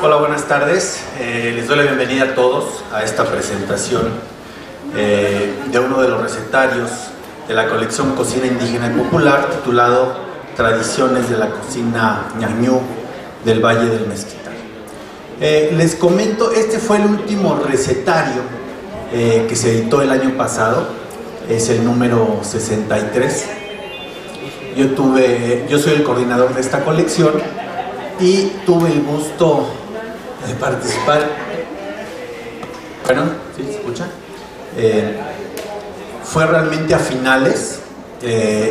Hola, buenas tardes. Les doy la bienvenida a todos a esta presentación de uno de los recetarios de la colección Cocina Indígena y Popular, titulado Tradiciones de la Cocina Ñañú del Valle del Mezquital. Les comento, este fue el último recetario que se editó el año pasado, es el número 63. Yo soy el coordinador de esta colección y tuve el gusto de participar. Bueno, ¿sí se escucha? Fue realmente a finales.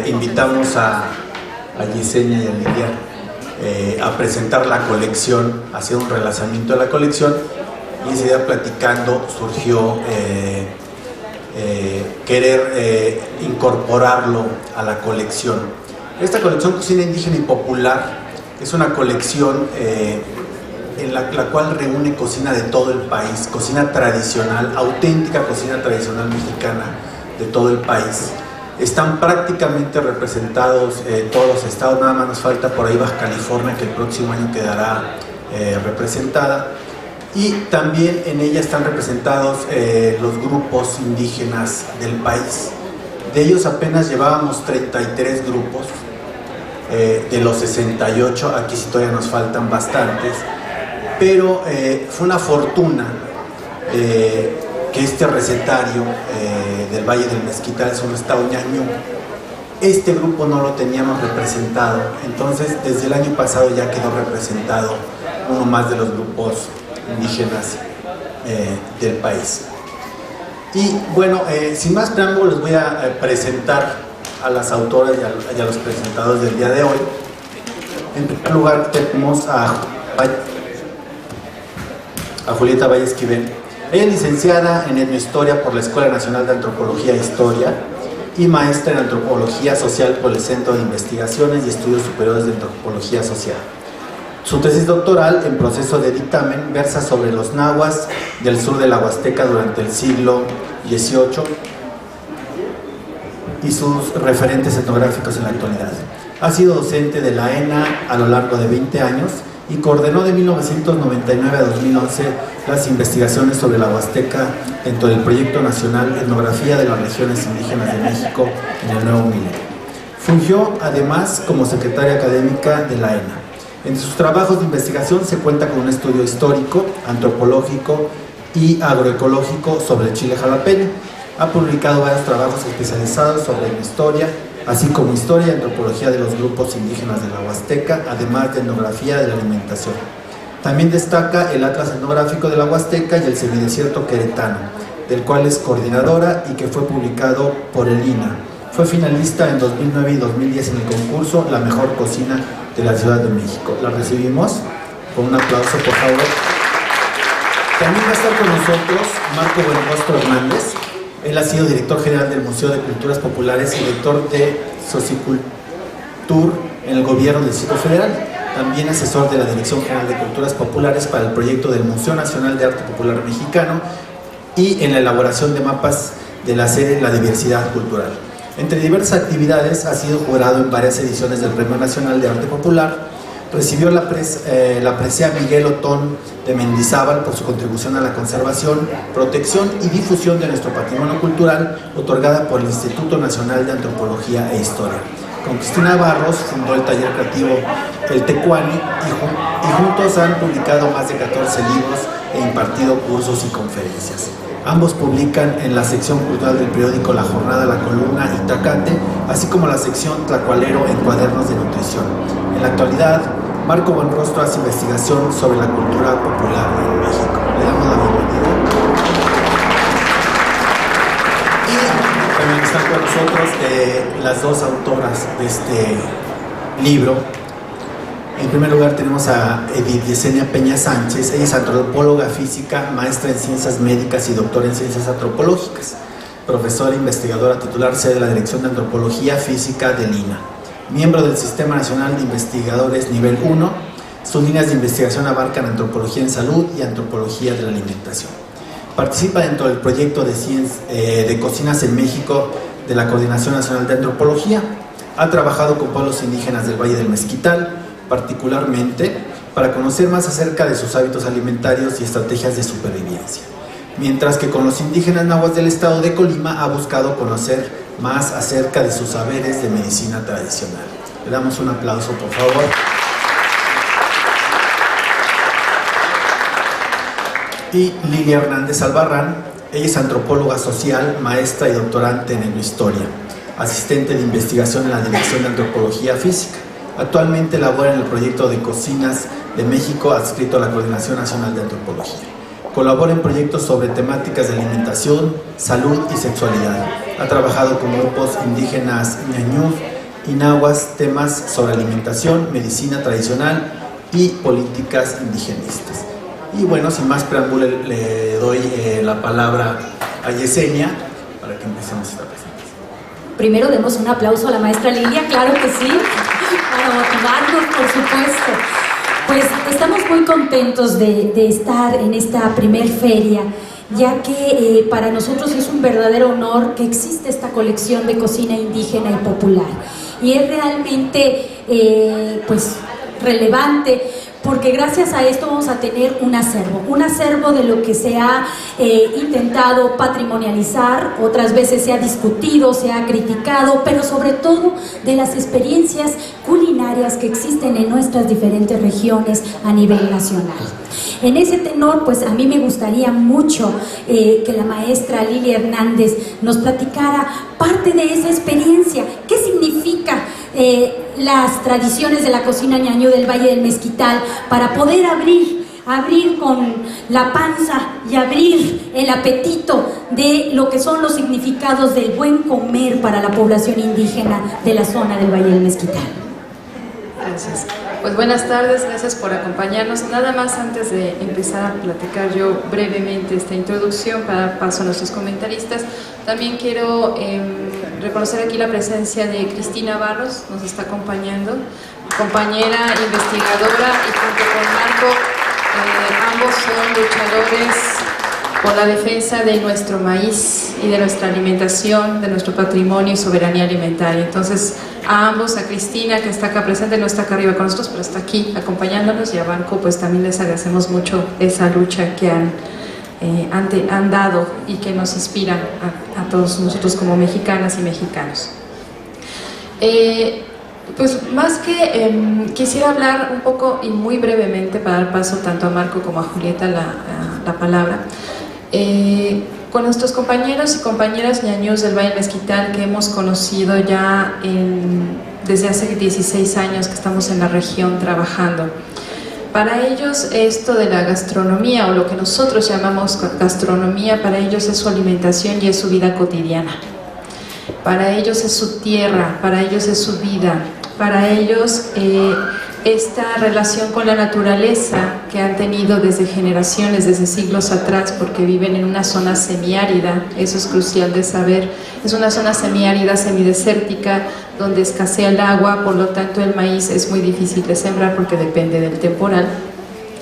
Invitamos a Yesenia y a Lidia a presentar la colección, a hacer un relanzamiento de la colección, y ese día platicando surgió querer incorporarlo a la colección. Esta colección Cocina Indígena y Popular es una colección en la cual reúne cocina de todo el país, cocina tradicional, auténtica cocina tradicional mexicana de todo el país. Están prácticamente representados todos los estados, nada más nos falta por ahí Baja California, que el próximo año quedará representada. Y también en ella están representados los grupos indígenas del país. De ellos apenas llevábamos 33 grupos, de los 68, aquí sí todavía nos faltan bastantes, pero fue una fortuna que este recetario del Valle del Mezquital es un estado ñañú. Este grupo no lo teníamos representado, entonces desde el año pasado ya quedó representado uno más de los grupos indígenas del país. Y bueno, sin más preámbulos, les voy a presentar a las autoras y a los presentadores del día de hoy. En primer lugar tenemos a Julieta Valle Esquivel. Ella es licenciada en Etnohistoria por la Escuela Nacional de Antropología e Historia y maestra en Antropología Social por el Centro de Investigaciones y Estudios Superiores de Antropología Social. Su tesis doctoral, en proceso de dictamen, versa sobre los nahuas del sur de la Huasteca durante el siglo XVIII y sus referentes etnográficos en la actualidad. Ha sido docente de la ENA a lo largo de 20 años y coordenó de 1999 a 2011 las investigaciones sobre la Huasteca dentro del Proyecto Nacional Etnografía de las Regiones Indígenas de México en el Nuevo Milenio. Fungió además como secretaria académica de la ENA. Entre sus trabajos de investigación se cuenta con un estudio histórico, antropológico y agroecológico sobre el chile jalapeño. Ha publicado varios trabajos especializados sobre la historia, así como historia y antropología de los grupos indígenas de la Huasteca, además de etnografía de la alimentación. También destaca el Atlas Etnográfico de la Huasteca y el Semidesierto Queretano, del cual es coordinadora y que fue publicado por el INA. Fue finalista en 2009 y 2010 en el concurso La Mejor Cocina de la Ciudad de México. La recibimos con un aplauso, por favor. También va a estar con nosotros Marco Buenrostro Hernández. Él ha sido director general del Museo de Culturas Populares y director de Socicultur en el gobierno del Distrito Federal. También asesor de la Dirección General de Culturas Populares para el proyecto del Museo Nacional de Arte Popular Mexicano y en la elaboración de mapas de la serie La Diversidad Cultural. Entre diversas actividades ha sido jurado en varias ediciones del Premio Nacional de Arte Popular. Recibió la presea Miguel Otón de Mendizábal por su contribución a la conservación, protección y difusión de nuestro patrimonio cultural, otorgada por el Instituto Nacional de Antropología e Historia. Con Cristina Barros fundó el taller creativo El Tecuani y juntos han publicado más de 14 libros e impartido cursos y conferencias. Ambos publican en la sección cultural del periódico La Jornada, La Columna y Tacate, así como la sección Tlacualero en Cuadernos de Nutrición. En la actualidad, Marco Buenrostro hace investigación sobre la cultura popular en México. Le damos la bienvenida. Y también están con nosotros las dos autoras de este libro. En primer lugar tenemos a Edith Yesenia Peña Sánchez. Ella es antropóloga física, maestra en ciencias médicas y doctora en ciencias antropológicas, profesora e investigadora titular sede de la Dirección de Antropología Física del INA, miembro del Sistema Nacional de Investigadores Nivel 1. Sus líneas de investigación abarcan antropología en salud y antropología de la alimentación. Participa dentro del proyecto de Cocinas en México de la Coordinación Nacional de Antropología. Ha trabajado con pueblos indígenas del Valle del Mezquital, particularmente para conocer más acerca de sus hábitos alimentarios y estrategias de supervivencia. Mientras que con los indígenas nahuas del estado de Colima ha buscado conocer más acerca de sus saberes de medicina tradicional. Le damos un aplauso, por favor. Y Lilia Hernández Albarrán, ella es antropóloga social, maestra y doctorante en etnohistoria, asistente de investigación en la Dirección de Antropología Física. Actualmente labora en el proyecto de Cocinas de México adscrito a la Coordinación Nacional de Antropología. Colabora en proyectos sobre temáticas de alimentación, salud y sexualidad. Ha trabajado con grupos indígenas ñañú y nahuas, temas sobre alimentación, medicina tradicional y políticas indigenistas. Y bueno, sin más preámbulo, le doy la palabra a Yesenia para que empecemos esta presentación. Primero demos un aplauso a la maestra Lilia, claro que sí, para motivarnos, por supuesto. Pues estamos muy contentos de estar en esta primer feria, ya que para nosotros es un verdadero honor que existe esta colección de cocina indígena y popular. Y es realmente pues relevante, porque gracias a esto vamos a tener un acervo de lo que se ha intentado patrimonializar, otras veces se ha discutido, se ha criticado, pero sobre todo de las experiencias culinarias que existen en nuestras diferentes regiones a nivel nacional. En ese tenor, pues a mí me gustaría mucho que la maestra Lilia Hernández nos platicara parte de esa experiencia. ¿Qué significa las tradiciones de la cocina ñañú del Valle del Mezquital para poder abrir con la panza y abrir el apetito de lo que son los significados del buen comer para la población indígena de la zona del Valle del Mezquital? Gracias. Pues buenas tardes, gracias por acompañarnos. Nada más antes de empezar a platicar yo brevemente esta introducción para dar paso a nuestros comentaristas, también quiero reconocer aquí la presencia de Cristina Barros, nos está acompañando, compañera investigadora, y junto con Marco, ambos son luchadores por la defensa de nuestro maíz y de nuestra alimentación, de nuestro patrimonio y soberanía alimentaria. Entonces, a ambos, a Cristina, que está acá presente, no está acá arriba con nosotros, pero está aquí acompañándonos, y a Banco, pues también les agradecemos mucho esa lucha que han dado y que nos inspiran a todos nosotros como mexicanas y mexicanos. Pues más que quisiera hablar un poco y muy brevemente, para dar paso tanto a Marco como a Julieta la palabra, con nuestros compañeros y compañeras ñañús del Valle del Mezquital, que hemos conocido ya desde hace 16 años que estamos en la región trabajando. Para ellos esto de la gastronomía, o lo que nosotros llamamos gastronomía, para ellos es su alimentación y es su vida cotidiana. Para ellos es su tierra, para ellos es su vida, para ellos esta relación con la naturaleza que han tenido desde generaciones, desde siglos atrás, porque viven en una zona semiárida, eso es crucial de saber, es una zona semiárida, semidesértica, donde escasea el agua, por lo tanto el maíz es muy difícil de sembrar porque depende del temporal,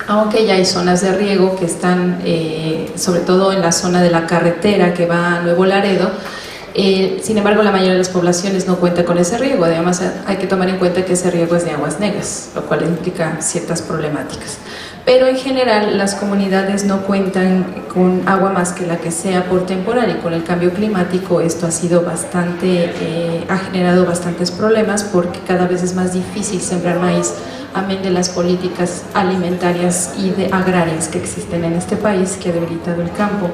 aunque ya hay zonas de riego que están, sobre todo en la zona de la carretera que va a Nuevo Laredo. Sin embargo, la mayoría de las poblaciones no cuenta con ese riego. Además, hay que tomar en cuenta que ese riego es de aguas negras, lo cual implica ciertas problemáticas. Pero en general, las comunidades no cuentan con agua más que la que sea por temporal, y con el cambio climático esto ha sido ha generado bastantes problemas, porque cada vez es más difícil sembrar maíz, amén de las políticas alimentarias y agrarias que existen en este país, que ha debilitado el campo.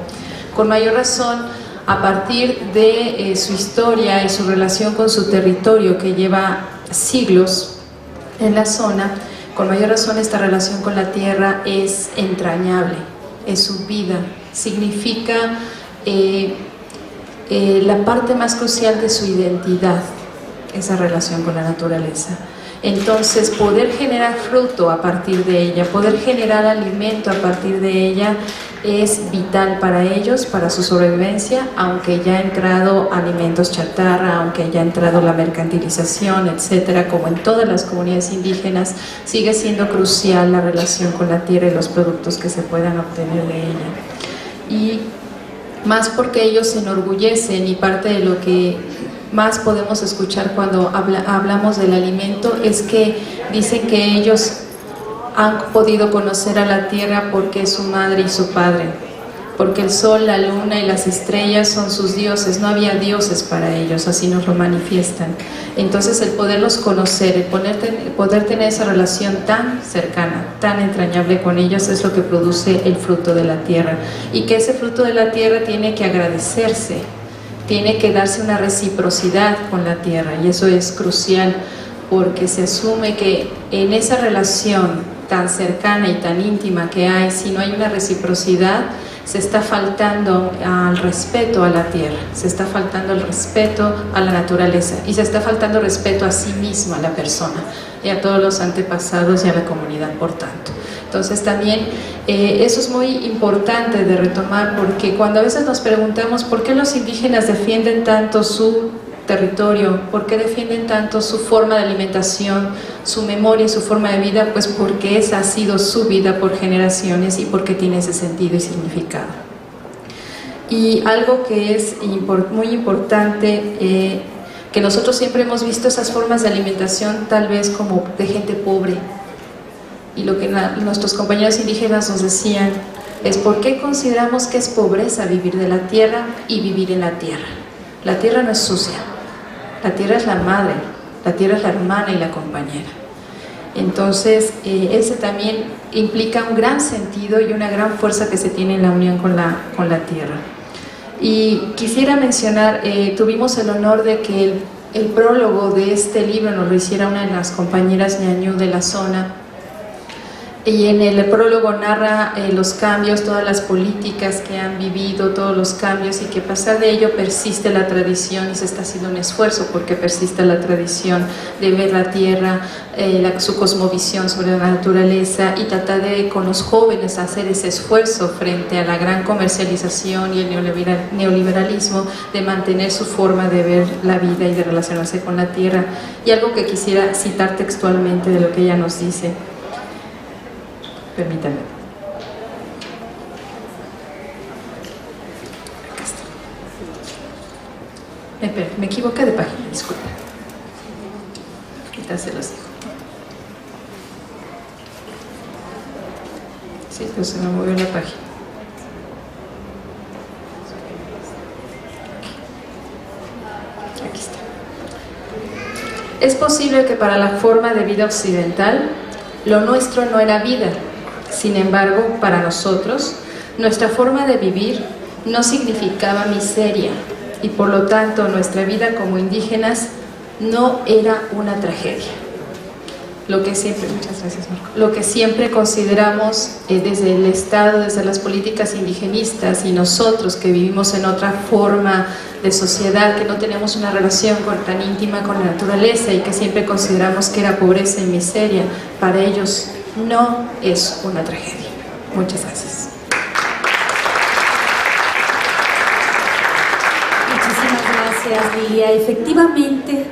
Con mayor razón, a partir de su historia y su relación con su territorio, que lleva siglos en la zona, con mayor razón esta relación con la tierra es entrañable, es su vida, significa la parte más crucial de su identidad, esa relación con la naturaleza. Entonces, poder generar fruto a partir de ella, poder generar alimento a partir de ella, es vital para ellos, para su sobrevivencia, aunque ya ha entrado alimentos chatarra, aunque ya ha entrado la mercantilización, etcétera, como en todas las comunidades indígenas, sigue siendo crucial la relación con la tierra y los productos que se puedan obtener de ella. Y más porque ellos se enorgullecen, y parte de lo que más podemos escuchar cuando hablamos del alimento es que dicen que ellos han podido conocer a la tierra porque es su madre y su padre, porque el sol, la luna y las estrellas son sus dioses. No había dioses para ellos, así nos lo manifiestan. Entonces el poderlos conocer, el poder tener esa relación tan cercana, tan entrañable con ellos, es lo que produce el fruto de la tierra, y que ese fruto de la tierra tiene que agradecerse, tiene que darse una reciprocidad con la tierra, y eso es crucial, porque se asume que en esa relación tan cercana y tan íntima que hay, si no hay una reciprocidad, se está faltando al respeto a la tierra, se está faltando el respeto a la naturaleza, y se está faltando respeto a sí mismo, a la persona, y a todos los antepasados y a la comunidad, por tanto. Entonces también eso es muy importante de retomar, porque cuando a veces nos preguntamos por qué los indígenas defienden tanto su territorio, por qué defienden tanto su forma de alimentación, su memoria y su forma de vida, pues porque esa ha sido su vida por generaciones y porque tiene ese sentido y significado. Y algo que es muy importante, que nosotros siempre hemos visto esas formas de alimentación tal vez como de gente pobre, y lo que nuestros compañeros indígenas nos decían es: ¿por qué consideramos que es pobreza vivir de la tierra y vivir en la tierra? La tierra no es sucia, la tierra es la madre, la tierra es la hermana y la compañera. Entonces ese también implica un gran sentido y una gran fuerza que se tiene en la unión con la tierra. Y quisiera mencionar, tuvimos el honor de que el prólogo de este libro nos lo hiciera una de las compañeras ñañú de la zona, y en el prólogo narra los cambios, todas las políticas que han vivido, todos los cambios, y que a pesar de ello persiste la tradición, y se está haciendo un esfuerzo porque persista la tradición de ver la tierra, su cosmovisión sobre la naturaleza, y tratar de con los jóvenes hacer ese esfuerzo frente a la gran comercialización y el neoliberalismo, de mantener su forma de ver la vida y de relacionarse con la tierra. Y algo que quisiera citar textualmente de lo que ella nos dice. Permítanme. Me equivoqué de página, disculpen. Ahorita se los digo. Sí, pero se me movió la página. Aquí está. Es posible que para la forma de vida occidental, lo nuestro no era vida. Sin embargo, para nosotros, nuestra forma de vivir no significaba miseria, y por lo tanto nuestra vida como indígenas no era una tragedia. Muchas gracias, Marco. Lo que siempre consideramos desde el Estado, desde las políticas indigenistas, y nosotros que vivimos en otra forma de sociedad, que no tenemos una relación tan íntima con la naturaleza y que siempre consideramos que era pobreza y miseria, para ellos no es una tragedia. Muchas gracias. Muchísimas gracias, Lilia. Efectivamente,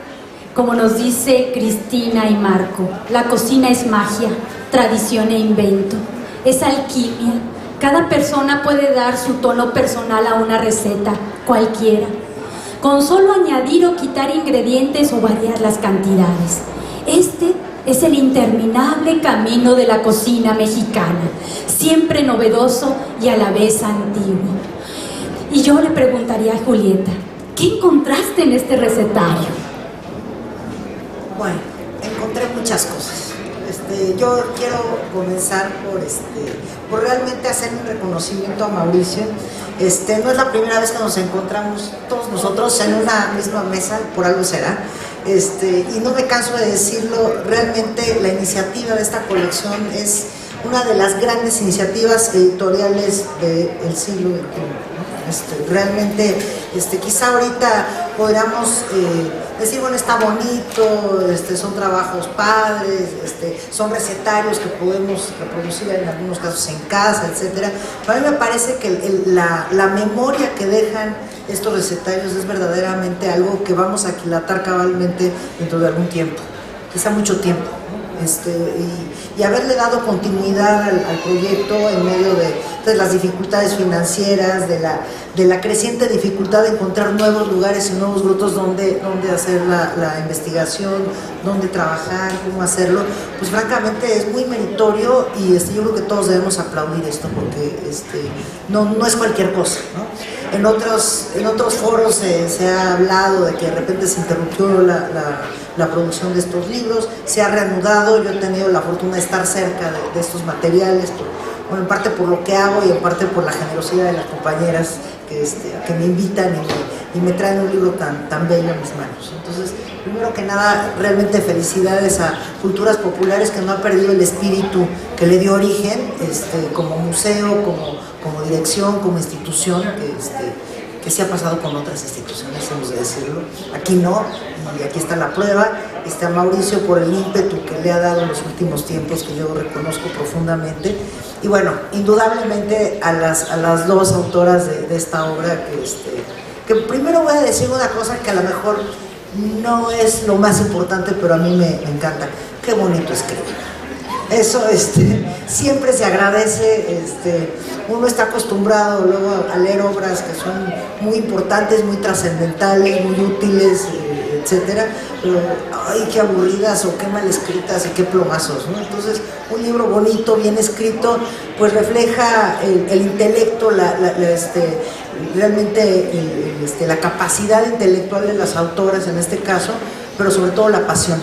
como nos dice Cristina y Marco, la cocina es magia, tradición e invento, es alquimia. Cada persona puede dar su tono personal a una receta, cualquiera, con solo añadir o quitar ingredientes o variar las cantidades. Este es el interminable camino de la cocina mexicana, siempre novedoso y a la vez antiguo. Y yo le preguntaría a Julieta, ¿qué encontraste en este recetario? Bueno, encontré muchas cosas. Yo quiero comenzar por realmente hacer un reconocimiento a Mauricio. No es la primera vez que nos encontramos todos nosotros en una misma mesa, por algo será. Y no me canso de decirlo, realmente la iniciativa de esta colección es una de las grandes iniciativas editoriales del siglo XXI. Realmente, quizá ahorita podríamos decir, bueno, está bonito, son trabajos padres, son recetarios que podemos reproducir en algunos casos en casa, etcétera. Para mí me parece que la memoria que dejan estos recetarios es verdaderamente algo que vamos a aquilatar cabalmente dentro de algún tiempo, quizá mucho tiempo, ¿no? y haberle dado continuidad al proyecto en medio de las dificultades financieras, de la creciente dificultad de encontrar nuevos lugares y nuevos grupos donde hacer la investigación, donde trabajar, cómo hacerlo. Pues francamente es muy meritorio y yo creo que todos debemos aplaudir esto porque no es cualquier cosa, ¿no? En otros foros se ha hablado de que de repente se interrumpió la producción de estos libros, se ha reanudado. Yo he tenido la fortuna de estar cerca de estos materiales, en parte por lo que hago y en parte por la generosidad de las compañeras que me invitan y me traen un libro tan bello a mis manos. Entonces, primero que nada, realmente felicidades a Culturas Populares, que no ha perdido el espíritu que le dio origen, como museo, como dirección, como institución, que sí ha pasado con otras instituciones, hemos de decirlo. Aquí no, y aquí está la prueba. A Mauricio por el ímpetu que le ha dado en los últimos tiempos, que yo reconozco profundamente. Y bueno, indudablemente a las dos autoras de esta obra, que primero voy a decir una cosa que a lo mejor no es lo más importante, pero a mí me encanta. Qué bonito escribir. Eso siempre se agradece. Uno está acostumbrado luego a leer obras que son muy importantes, muy trascendentales, muy útiles, etcétera, pero ay, qué aburridas o qué mal escritas y qué plomazos, ¿no? Entonces, un libro bonito, bien escrito, pues refleja el intelecto, realmente la capacidad intelectual de las autoras en este caso, pero sobre todo la pasión.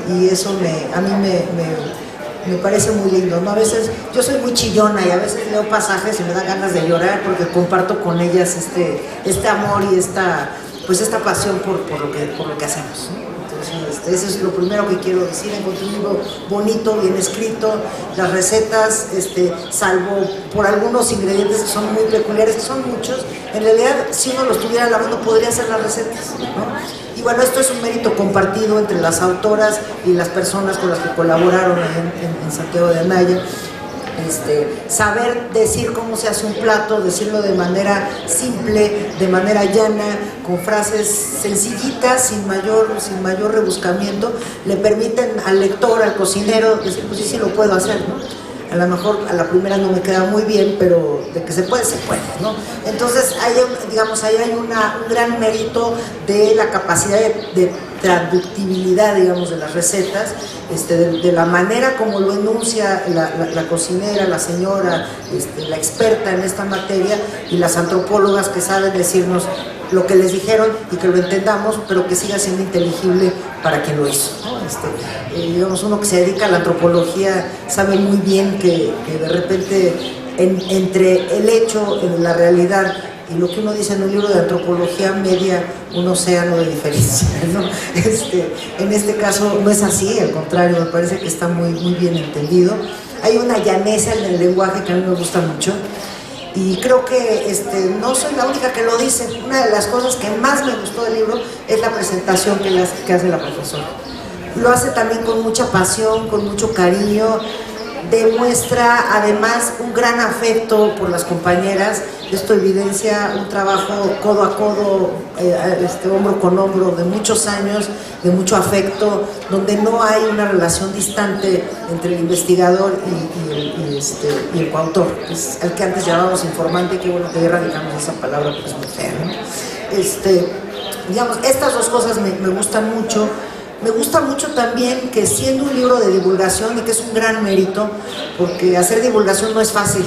Y eso a mí me parece muy lindo, ¿no? A veces yo soy muy chillona y a veces leo pasajes y me da ganas de llorar porque comparto con ellas este amor y esta pasión por lo que hacemos, ¿no? Entonces, eso es lo primero que quiero decir. Encontré un libro bonito, bien escrito. Las recetas, salvo por algunos ingredientes que son muy peculiares, que son muchos, en realidad si uno los tuviera a la mano podría hacer las recetas, ¿no? Y bueno, esto es un mérito compartido entre las autoras y las personas con las que colaboraron en Santiago de Anaya. Saber decir cómo se hace un plato, decirlo de manera simple, de manera llana, con frases sencillitas, sin mayor rebuscamiento, le permiten al lector, al cocinero, decir, pues sí lo puedo hacer, ¿no? A lo mejor a la primera no me queda muy bien, pero de que se puede, ¿no? Entonces, ahí hay un gran mérito de la capacidad de traductibilidad, digamos, de las recetas, de la manera como lo enuncia la cocinera, la señora, la experta en esta materia, y las antropólogas que saben decirnos lo que les dijeron y que lo entendamos, pero que siga siendo inteligible para quien lo hizo, ¿no? Digamos, uno que se dedica a la antropología sabe muy bien que de repente entre el hecho, en la realidad, y lo que uno dice en un libro de antropología media un océano de diferencia, ¿no? En este caso no es así, al contrario, me parece que está muy bien entendido. Hay una llaneza en el lenguaje que a mí me gusta mucho, y creo que no soy la única que lo dice. Una de las cosas que más me gustó del libro es la presentación que hace la profesora. Lo hace también con mucha pasión, con mucho cariño. Demuestra además un gran afecto por las compañeras. Esto evidencia un trabajo codo a codo, hombro con hombro, de muchos años, de mucho afecto, donde no hay una relación distante entre el investigador y el coautor, que es el que antes llamábamos informante. Qué bueno que erradicamos esa palabra porque es muy fea, ¿no? Digamos, estas dos cosas me gustan mucho. Me gusta mucho también que, siendo un libro de divulgación, y que es un gran mérito, porque hacer divulgación no es fácil.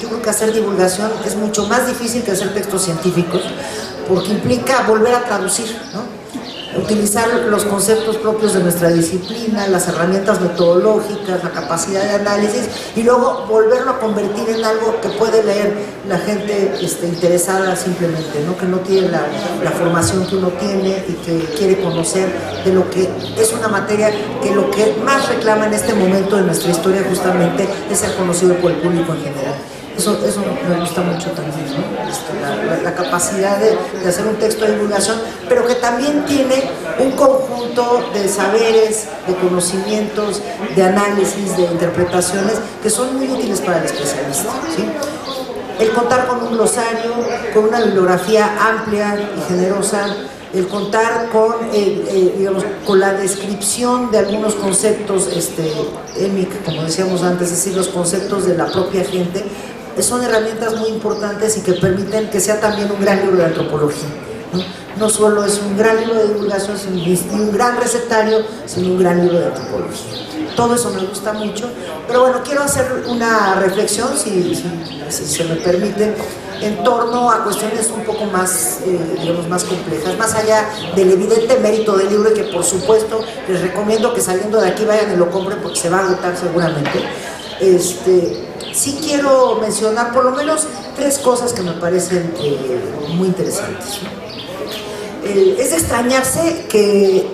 Yo creo que hacer divulgación es mucho más difícil que hacer textos científicos, porque implica volver a traducir, ¿no? Utilizar los conceptos propios de nuestra disciplina, las herramientas metodológicas, la capacidad de análisis, y luego volverlo a convertir en algo que puede leer la gente interesada simplemente, ¿no? Que no tiene la formación que uno tiene y que quiere conocer de lo que es una materia que lo que más reclama en este momento de nuestra historia justamente es ser conocido por el público en general. Eso me gusta mucho también, ¿no? La capacidad de hacer un texto de divulgación, pero que también tiene un conjunto de saberes, de conocimientos, de análisis, de interpretaciones que son muy útiles para el especialista, ¿sí? El contar con un glosario, con una bibliografía amplia y generosa, el contar con, digamos, con la descripción de algunos conceptos EMIC, como decíamos antes, es decir, los conceptos de la propia gente, son herramientas muy importantes y que permiten que sea también un gran libro de antropología, ¿no? No solo es un gran libro de divulgación, ni un gran recetario, sino un gran libro de antropología. Todo eso me gusta mucho, pero bueno, quiero hacer una reflexión, si se me permite, en torno a cuestiones un poco más, digamos, más complejas, más allá del evidente mérito del libro, y que por supuesto les recomiendo que saliendo de aquí vayan y lo compren porque se va a agotar seguramente. Sí quiero mencionar por lo menos 3 cosas que me parecen muy interesantes. Es de extrañarse que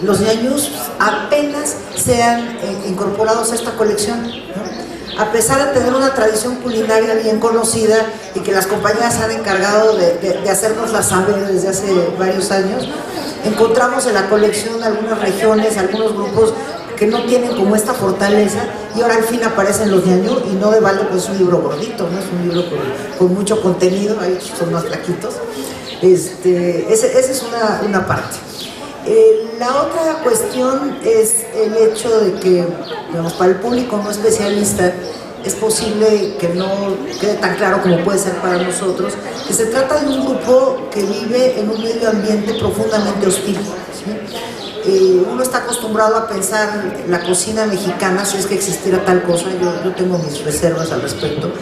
los ñañús apenas sean incorporados a esta colección, ¿no? A pesar de tener una tradición culinaria bien conocida y que las compañías han encargado de hacérnosla saber desde hace varios años, encontramos en la colección algunas regiones, algunos grupos que no tienen como esta fortaleza, y ahora al fin aparecen los ñañú, y no de balde, pues es un libro gordito, ¿no? Es un libro con mucho contenido, ahí son más flaquitos. Esa es una parte. La otra cuestión es el hecho de que, digamos, para el público no especialista es posible que no quede tan claro como puede ser para nosotros, que se trata de un grupo que vive en un medio ambiente profundamente hostil, ¿sí? Uno está acostumbrado a pensar la cocina mexicana, si es que existiera tal cosa, yo tengo mis reservas al respecto,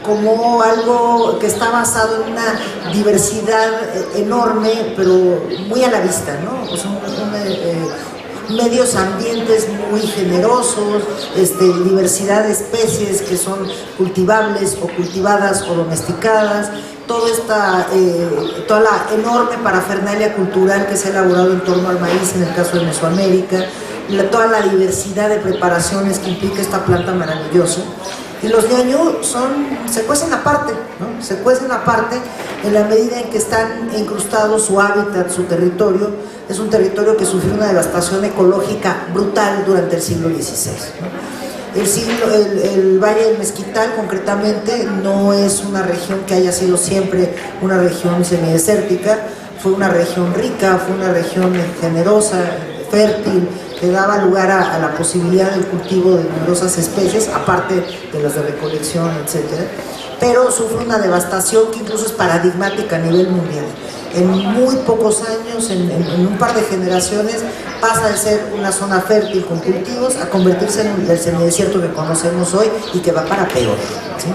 como algo que está basado en una diversidad enorme, pero muy a la vista, ¿no? O sea, medios ambientes muy generosos, diversidad de especies que son cultivables o cultivadas o domesticadas, toda la enorme parafernalia cultural que se ha elaborado en torno al maíz en el caso de Mesoamérica, toda la diversidad de preparaciones que implica esta planta maravillosa. Y los ñañú se cuecen aparte, ¿no? Se cuecen aparte en la medida en que están incrustados su hábitat, su territorio. Es un territorio que sufrió una devastación ecológica brutal durante el siglo XVI, ¿no? El Valle del Mezquital, concretamente, no es una región que haya sido siempre una región semidesértica. Fue una región rica, fue una región generosa, fértil, que daba lugar a la posibilidad del cultivo de numerosas especies, aparte de las de recolección, etc. Pero sufre una devastación que incluso es paradigmática a nivel mundial. En muy pocos años, en un par de generaciones, pasa de ser una zona fértil con cultivos a convertirse en el semidesierto que conocemos hoy y que va para peor, ¿sí?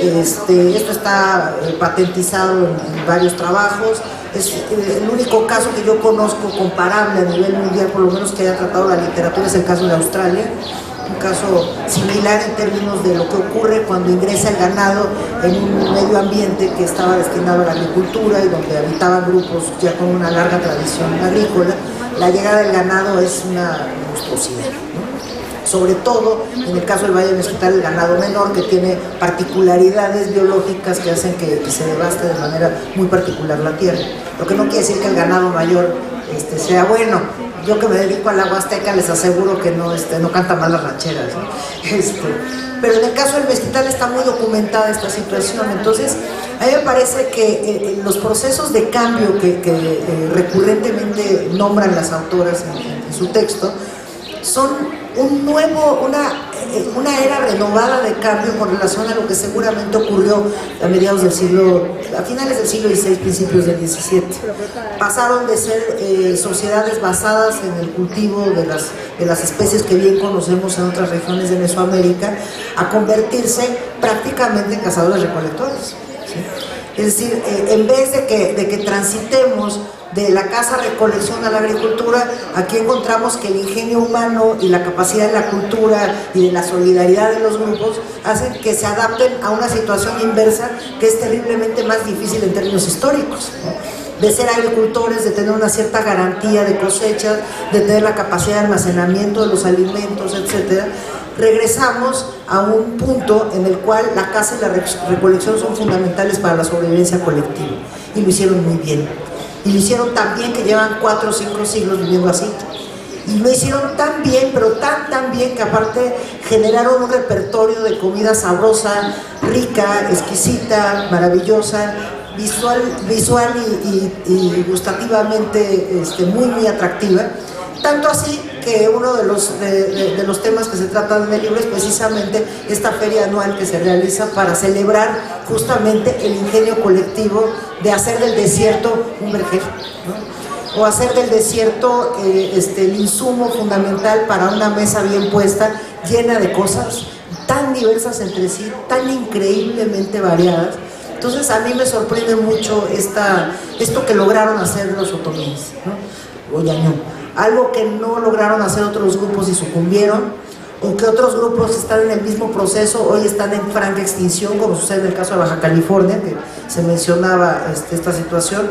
Esto está patentizado en varios trabajos. Es el único caso que yo conozco comparable a nivel mundial, por lo menos que haya tratado la literatura, es el caso de Australia. Un caso similar en términos de lo que ocurre cuando ingresa el ganado en un medio ambiente que estaba destinado a la agricultura y donde habitaban grupos ya con una larga tradición agrícola. La llegada del ganado es una monstruosidad, ¿no? Sobre todo en el caso del Valle de Mezquital, el ganado menor, que tiene particularidades biológicas que hacen que se devaste de manera muy particular la tierra. Lo que no quiere decir que el ganado mayor sea bueno. Yo que me dedico a la Huasteca les aseguro que no canta mal las rancheras, ¿no? Pero en el caso del Mezquital está muy documentada esta situación. Entonces, a mí me parece que los procesos de cambio que recurrentemente nombran las autoras en su texto son una era renovada de cambio con relación a lo que seguramente ocurrió a finales del siglo XVI, principios del XVII. Pasaron de ser sociedades basadas en el cultivo de las especies que bien conocemos en otras regiones de Mesoamérica a convertirse prácticamente en cazadores-recolectores, ¿sí? Es decir, en vez de que transitemos de la caza-recolección a la agricultura, aquí encontramos que el ingenio humano y la capacidad de la cultura y de la solidaridad de los grupos hacen que se adapten a una situación inversa que es terriblemente más difícil en términos históricos, ¿no? De ser agricultores, de tener una cierta garantía de cosechas, de tener la capacidad de almacenamiento de los alimentos, etc. Regresamos a un punto en el cual la caza y la recolección son fundamentales para la sobrevivencia colectiva, y lo hicieron muy bien. Y lo hicieron tan bien que llevan 4 o 5 siglos viviendo así. Y lo hicieron tan bien, pero tan bien, que aparte generaron un repertorio de comida sabrosa, rica, exquisita, maravillosa, visual y gustativamente muy atractiva. Tanto así que uno de los temas que se tratan en el libro es precisamente esta feria anual que se realiza para celebrar justamente el ingenio colectivo de hacer del desierto un vergel, ¿no? O hacer del desierto el insumo fundamental para una mesa bien puesta, llena de cosas tan diversas entre sí, tan increíblemente variadas. Entonces a mí me sorprende mucho esto que lograron hacer los otomíes, ¿no? O ñañú. Algo que no lograron hacer otros grupos y sucumbieron, o que otros grupos están en el mismo proceso, hoy están en franca extinción, como sucede en el caso de Baja California, que se mencionaba esta situación.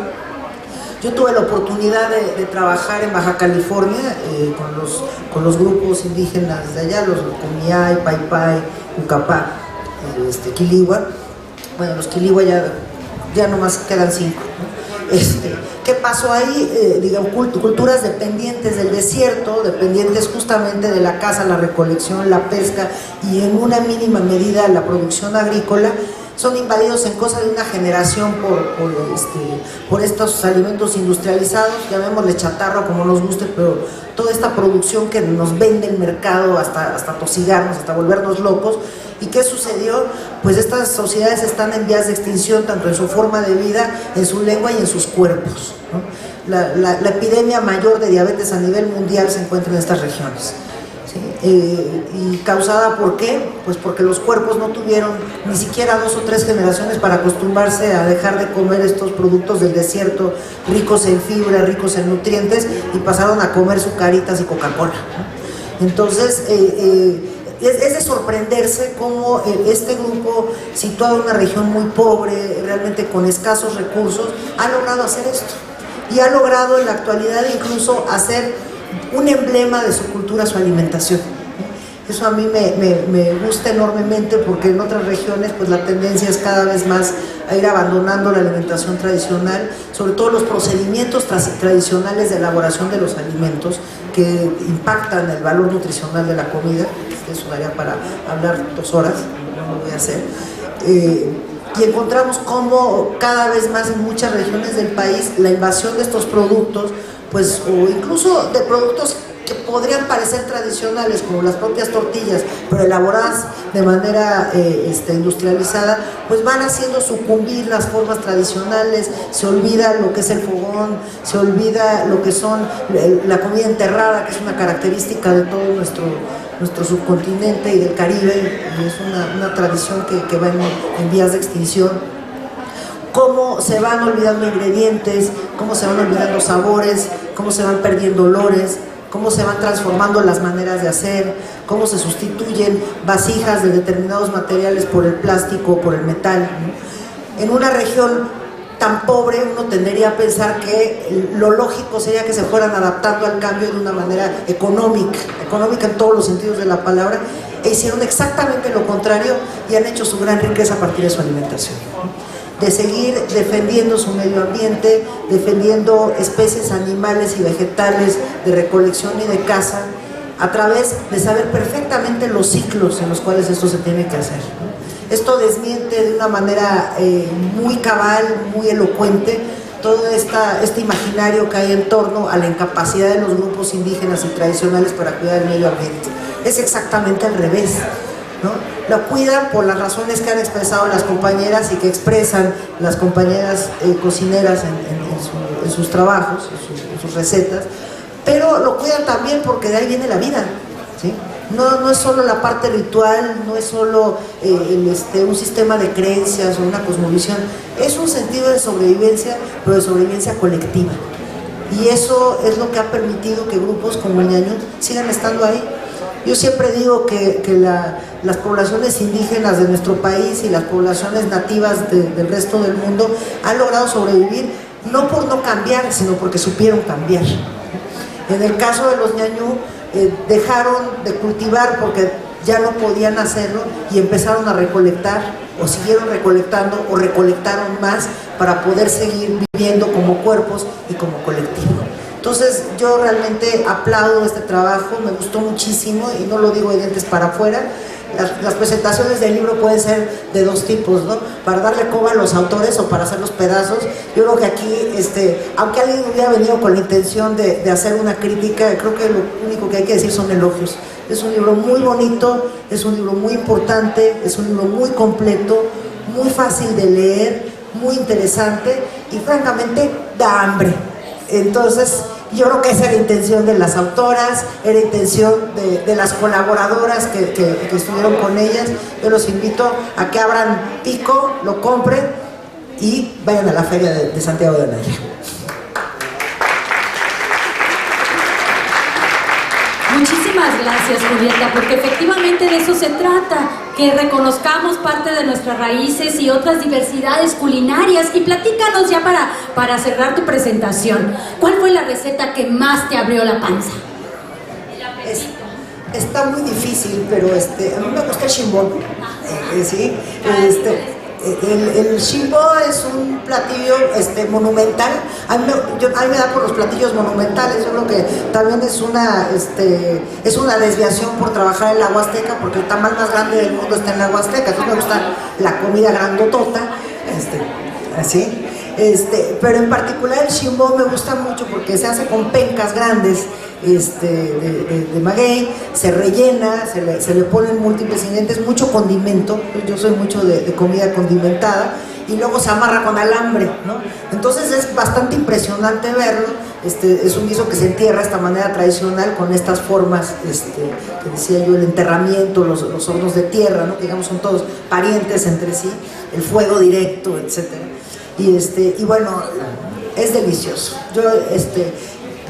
Yo tuve la oportunidad de trabajar en Baja California con los grupos indígenas de allá, los Comiay, Paipai, Ucapá, Quiligua. Bueno, los Quiligua ya nomás quedan 5, ¿no? ¿Qué pasó ahí? Digamos, culturas dependientes del desierto, dependientes justamente de la caza, la recolección, la pesca y en una mínima medida la producción agrícola, son invadidos en cosa de una generación por estos alimentos industrializados, llamémosle chatarra como nos guste, pero toda esta producción que nos vende el mercado hasta tosigarnos, hasta volvernos locos. ¿Y qué sucedió? Pues estas sociedades están en vías de extinción, tanto en su forma de vida, en su lengua y en sus cuerpos, ¿no? La epidemia mayor de diabetes a nivel mundial se encuentra en estas regiones, ¿sí? ¿Y causada por qué? Pues porque los cuerpos no tuvieron ni siquiera 2 o 3 generaciones para acostumbrarse a dejar de comer estos productos del desierto, ricos en fibra, ricos en nutrientes, y pasaron a comer sucaritas y Coca-Cola, ¿no? Entonces, es de sorprenderse cómo este grupo, situado en una región muy pobre, realmente con escasos recursos, ha logrado hacer esto. Y ha logrado en la actualidad incluso hacer un emblema de su cultura, su alimentación. Eso a mí me gusta enormemente, porque en otras regiones pues la tendencia es cada vez más a ir abandonando la alimentación tradicional, sobre todo los procedimientos tradicionales de elaboración de los alimentos que impactan el valor nutricional de la comida. Eso daría para hablar 2 horas, no lo voy a hacer. Y encontramos cómo cada vez más en muchas regiones del país la invasión de estos productos, pues, o incluso de productos que podrían parecer tradicionales, como las propias tortillas, pero elaboradas de manera industrializada, pues van haciendo sucumbir las formas tradicionales. Se olvida lo que es el fogón, se olvida lo que son la comida enterrada, que es una característica de todo nuestro subcontinente y del Caribe, y es una tradición que va en vías de extinción. Cómo se van olvidando ingredientes, cómo se van olvidando sabores, cómo se van perdiendo olores, cómo se van transformando las maneras de hacer, cómo se sustituyen vasijas de determinados materiales por el plástico o por el metal, ¿no? En una región tan pobre, uno tendería a pensar que lo lógico sería que se fueran adaptando al cambio de una manera económica en todos los sentidos de la palabra, e hicieron exactamente lo contrario y han hecho su gran riqueza a partir de su alimentación, de seguir defendiendo su medio ambiente, defendiendo especies animales y vegetales de recolección y de caza, a través de saber perfectamente los ciclos en los cuales esto se tiene que hacer, ¿no? Esto desmiente de una manera muy cabal, muy elocuente, todo este imaginario que hay en torno a la incapacidad de los grupos indígenas y tradicionales para cuidar el medio ambiente. Es exactamente al revés, ¿no? Lo cuidan por las razones que han expresado las compañeras y que expresan las compañeras cocineras en sus trabajos, en sus recetas, pero lo cuidan también porque de ahí viene la vida, ¿sí? No es solo la parte ritual, no es solo un sistema de creencias o una cosmovisión, es un sentido de sobrevivencia, pero de sobrevivencia colectiva. Y eso es lo que ha permitido que grupos como el ñañú sigan estando ahí. Yo siempre digo que las poblaciones indígenas de nuestro país y las poblaciones nativas del resto del mundo han logrado sobrevivir, no por no cambiar, sino porque supieron cambiar. En el caso de los ñañú, dejaron de cultivar porque ya no podían hacerlo y empezaron a recolectar, o siguieron recolectando, o recolectaron más para poder seguir viviendo como cuerpos y como colectivo. Entonces yo realmente aplaudo este trabajo, me gustó muchísimo, y no lo digo de dientes para afuera. las presentaciones del libro pueden ser de dos tipos, ¿no? Para darle coba a los autores o para hacer los pedazos. Yo creo que aquí, aunque alguien hubiera venido con la intención de hacer una crítica, creo que lo único que hay que decir son elogios. Es un libro muy bonito, es un libro muy importante, es un libro muy completo, muy fácil de leer, muy interesante y francamente da hambre. Entonces, yo creo que esa era la intención de las autoras, era la intención de las colaboradoras que estuvieron con ellas. Yo los invito a que abran pico, lo compren y vayan a la Feria de Santiago de Anaya. Muchísimas gracias, Julieta, porque efectivamente de eso se trata, que reconozcamos parte de nuestras raíces y otras diversidades culinarias. Y platícanos ya para cerrar tu presentación, ¿cuál fue la receta que más te abrió la panza? Está muy difícil, pero a mí me gusta el shimbó. ¿Sí? El shimbó es un platillo monumental. A mí me da por los platillos monumentales. Yo creo que también es una desviación por trabajar en la Huasteca, porque el tamal más grande del mundo está en la Huasteca. Entonces me gusta la comida grandotota, así. Pero en particular el shimbó me gusta mucho porque se hace con pencas grandes de maguey, se rellena, se le ponen múltiples ingredientes, mucho condimento. Yo soy mucho de comida condimentada, y luego se amarra con alambre, ¿no? Entonces es bastante impresionante verlo. Es un guiso que se entierra de esta manera tradicional, con estas formas, que decía yo, el enterramiento, los hornos de tierra, ¿no? Que digamos son todos parientes entre sí, el fuego directo, etcétera. Y bueno, es delicioso. Yo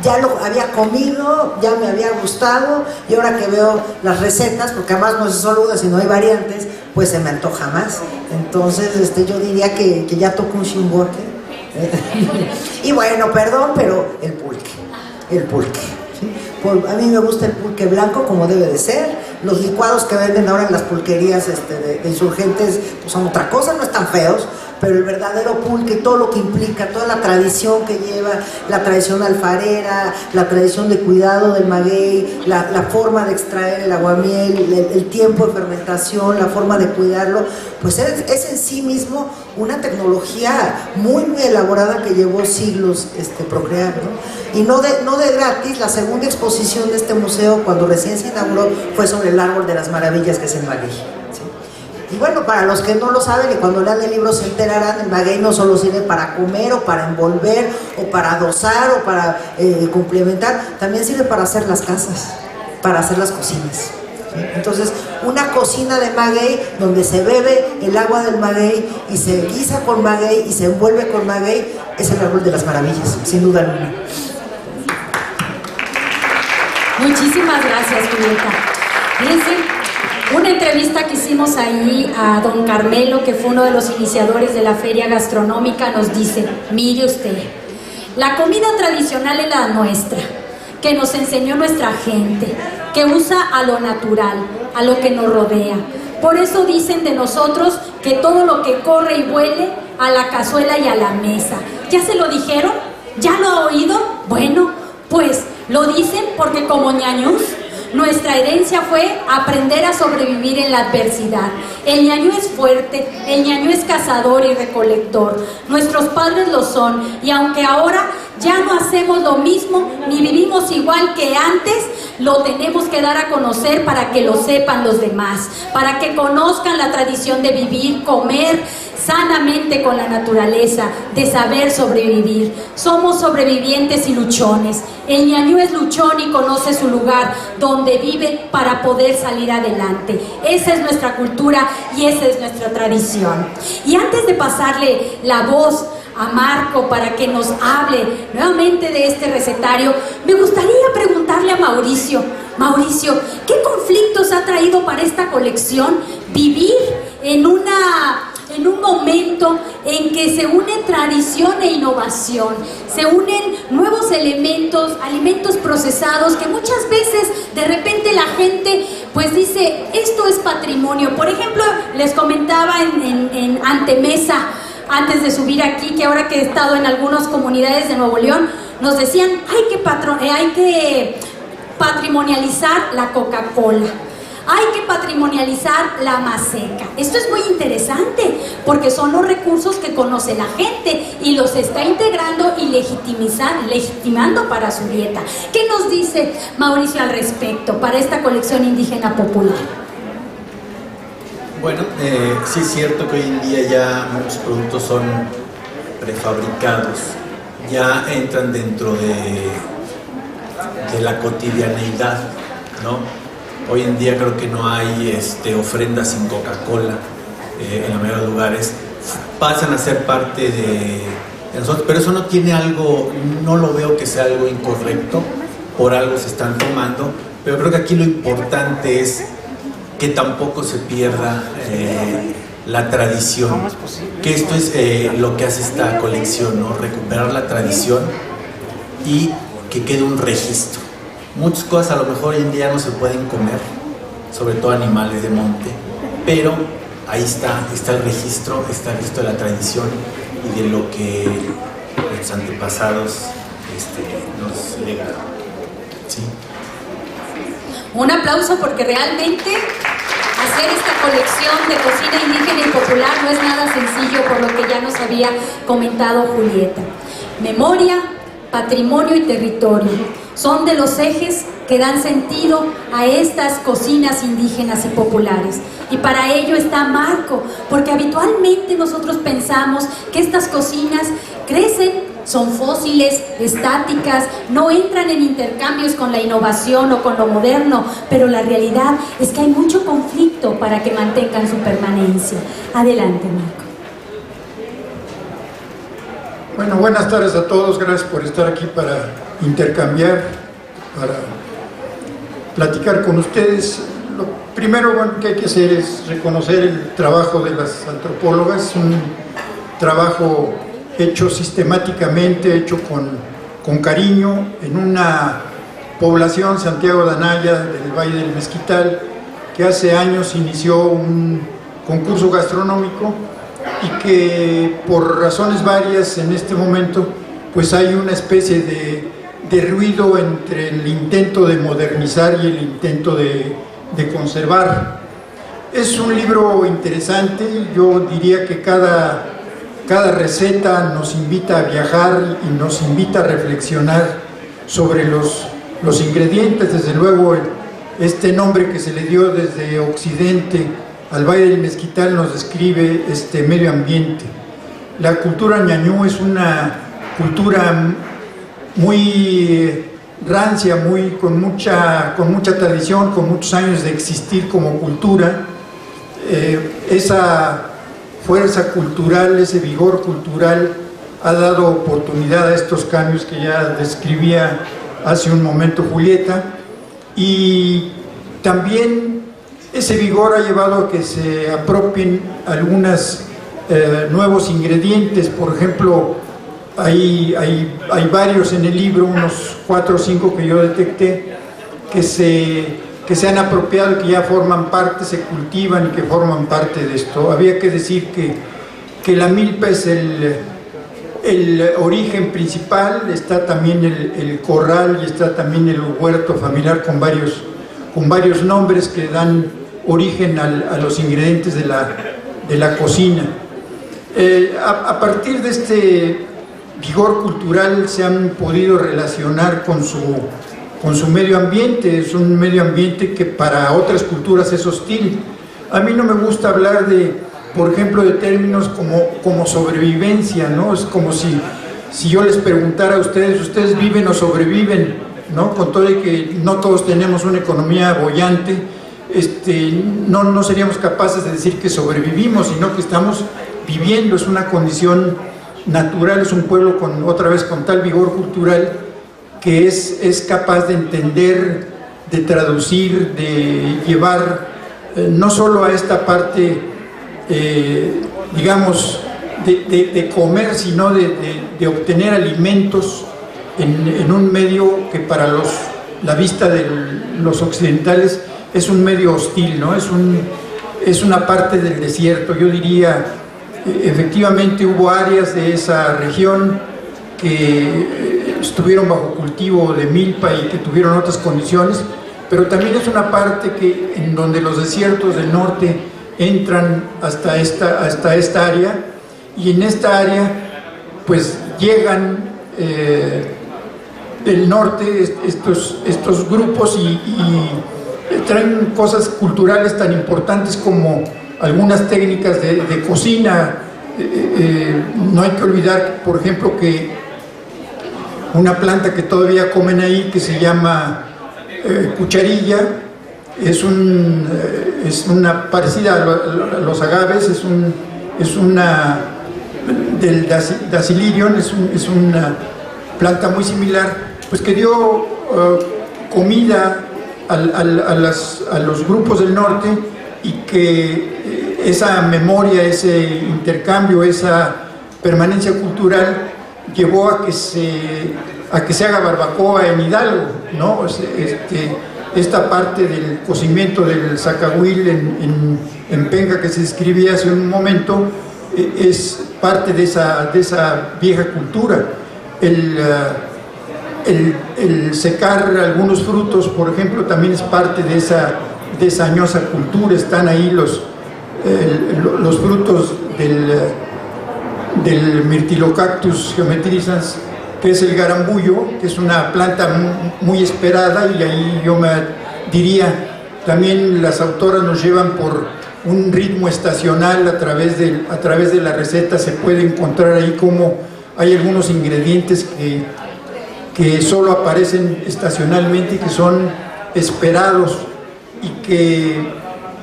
ya lo había comido, ya me había gustado, y ahora que veo las recetas, porque además no es solo una, sino hay variantes, pues se me antoja más. Entonces yo diría que ya toco un chimbote. Y bueno, perdón, pero el pulque. ¿Sí? A mí me gusta el pulque blanco como debe de ser. Los licuados que venden ahora en las pulquerías de Insurgentes pues son otra cosa, no están feos, pero el verdadero pulque, todo lo que implica, toda la tradición que lleva, la tradición alfarera, la tradición de cuidado del maguey, la forma de extraer el aguamiel, el tiempo de fermentación, la forma de cuidarlo, pues es en sí mismo una tecnología muy, muy elaborada que llevó siglos procrear, ¿no? Y no de gratis, la segunda exposición de este museo, cuando recién se inauguró, fue sobre el árbol de las maravillas, que es el maguey. Y bueno, para los que no lo saben y cuando lean el libro se enterarán, el maguey no solo sirve para comer o para envolver o para adosar o para complementar, también sirve para hacer las casas, para hacer las cocinas. ¿Sí? Entonces, una cocina de maguey donde se bebe el agua del maguey y se guisa con maguey y se envuelve con maguey, es el árbol de las maravillas, sin duda alguna. Muchísimas gracias, Julieta. Fíjense, una entrevista que hicimos ahí a don Carmelo, que fue uno de los iniciadores de la feria gastronómica, nos dice: mire usted, la comida tradicional es la nuestra, que nos enseñó nuestra gente, que usa a lo natural, a lo que nos rodea. Por eso dicen de nosotros que todo lo que corre y huele, a la cazuela y a la mesa. ¿Ya se lo dijeron? ¿Ya lo ha oído? Bueno, pues lo dicen porque como ñañús, nuestra herencia fue aprender a sobrevivir en la adversidad. El ñañú es fuerte, el ñañú es cazador y recolector. Nuestros padres lo son, y aunque ahora ya no hacemos lo mismo ni vivimos igual que antes, lo tenemos que dar a conocer para que lo sepan los demás, para que conozcan la tradición de vivir, comer sanamente con la naturaleza, de saber sobrevivir. Somos sobrevivientes y luchones. El ñañú es luchón y conoce su lugar donde vive para poder salir adelante. Esa es nuestra cultura y esa es nuestra tradición. Y antes de pasarle la voz a Marco para que nos hable nuevamente de este recetario, me gustaría preguntarle a Mauricio: Mauricio, ¿qué conflictos ha traído para esta colección vivir en un momento en que se une tradición e innovación, se unen nuevos elementos, alimentos procesados que muchas veces de repente la gente pues dice esto es patrimonio? Por ejemplo, les comentaba en antemesa, antes de subir aquí, que ahora que he estado en algunas comunidades de Nuevo León, nos decían hay que patrimonializar la Coca-Cola. Hay que patrimonializar la maseca. Esto es muy interesante porque son los recursos que conoce la gente y los está integrando y legitimando para su dieta. ¿Qué nos dice Mauricio al respecto para esta colección indígena popular? Bueno, sí es cierto que hoy en día ya muchos productos son prefabricados, ya entran dentro de la cotidianeidad, ¿no? Hoy en día creo que no hay ofrendas sin Coca-Cola en la mayoría de los lugares, pasan a ser parte de nosotros, pero eso no tiene algo, no lo veo que sea algo incorrecto, por algo se están tomando, pero creo que aquí lo importante es que tampoco se pierda la tradición, que esto es lo que hace esta colección, ¿no? Recuperar la tradición y que quede un registro. Muchas cosas a lo mejor hoy en día no se pueden comer, sobre todo animales de monte, pero ahí está el registro, está el registro de la tradición y de lo que los antepasados nos legaron. ¿Sí? Un aplauso porque realmente hacer esta colección de cocina indígena y popular no es nada sencillo, por lo que ya nos había comentado Julieta. Memoria, patrimonio y territorio son de los ejes que dan sentido a estas cocinas indígenas y populares. Y para ello está Marco, porque habitualmente nosotros pensamos que estas cocinas crecen, son fósiles, estáticas, no entran en intercambios con la innovación o con lo moderno, pero la realidad es que hay mucho conflicto para que mantengan su permanencia. Adelante, Marco. Bueno, buenas tardes a todos, gracias por estar aquí para intercambiar, para platicar con ustedes. Lo primero que hay que hacer es reconocer el trabajo de las antropólogas, un trabajo hecho sistemáticamente, hecho con cariño, en una población, Santiago de Anaya, del Valle del Mezquital, que hace años inició un concurso gastronómico y que por razones varias en este momento pues hay una especie de ruido entre el intento de modernizar y el intento de conservar. Es un libro interesante, yo diría que cada receta nos invita a viajar y nos invita a reflexionar sobre los ingredientes. Desde luego este nombre que se le dio desde Occidente al Valle del Mezquital nos describe este medio ambiente. La cultura ñañú es una cultura muy rancia, con mucha tradición, con muchos años de existir como cultura. Esa fuerza cultural, ese vigor cultural ha dado oportunidad a estos cambios que ya describía hace un momento Julieta, y también ese vigor ha llevado a que se apropien algunos nuevos ingredientes. Por ejemplo, hay varios en el libro, unos 4 o 5 que yo detecté, que se han apropiado, que ya forman parte, se cultivan y que forman parte de esto. Había que decir que la milpa es el origen principal, está también el corral y está también el huerto familiar con varios nombres que dan origen a los ingredientes de la cocina. A partir de este vigor cultural se han podido relacionar con su medio ambiente. Es un medio ambiente que para otras culturas es hostil. A mí no me gusta hablar por ejemplo, de términos como sobrevivencia, ¿no? Es como si yo les preguntara a ¿ustedes viven o sobreviven? ¿No? Con todo de que no todos tenemos una economía boyante, no seríamos capaces de decir que sobrevivimos, sino que estamos viviendo. Es una condición natural, es un pueblo otra vez con tal vigor cultural que es capaz de entender, de traducir, de llevar no solo a esta parte digamos de comer, sino de obtener alimentos en un medio que para la vista de los occidentales es un medio hostil, ¿no? Es una parte del desierto. Yo diría, efectivamente hubo áreas de esa región que estuvieron bajo cultivo de milpa y que tuvieron otras condiciones, pero también es una parte en donde los desiertos del norte entran hasta esta área, y en esta área pues llegan del norte estos grupos y traen cosas culturales tan importantes como algunas técnicas de cocina. No hay que olvidar, por ejemplo, que una planta que todavía comen ahí, que se llama cucharilla, es una parecida a los agaves, es una del Dacilirion, es una planta muy similar, pues que dio comida a los grupos del norte, y que esa memoria, ese intercambio, esa permanencia cultural llevó a que se haga barbacoa en Hidalgo, ¿no? Esta parte del cocimiento del zacahuil en penca que se describía hace un momento es parte de esa vieja cultura. El secar algunos frutos, por ejemplo, también es parte de esa añosa cultura. Están ahí los frutos del Myrtillocactus geometrizans, que es el garambullo, que es una planta muy esperada, y ahí yo me diría, también las autoras nos llevan por un ritmo estacional a través de la receta. Se puede encontrar ahí como hay algunos ingredientes que solo aparecen estacionalmente y que son esperados, y que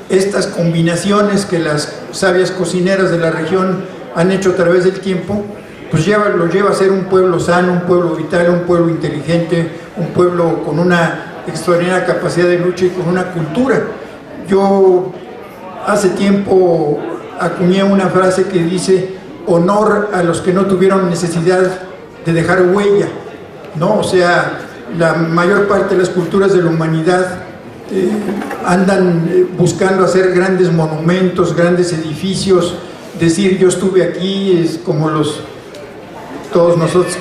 estas combinaciones que las sabias cocineras de la región han hecho a través del tiempo, pues lo lleva a ser un pueblo sano, un pueblo vital, un pueblo inteligente, un pueblo con una extraordinaria capacidad de lucha y con una cultura. Yo hace tiempo acuñé una frase que dice: honor a los que no tuvieron necesidad de dejar huella, ¿no? O sea, la mayor parte de las culturas de la humanidad andan buscando hacer grandes monumentos, grandes edificios, decir yo estuve aquí, es como todos nosotros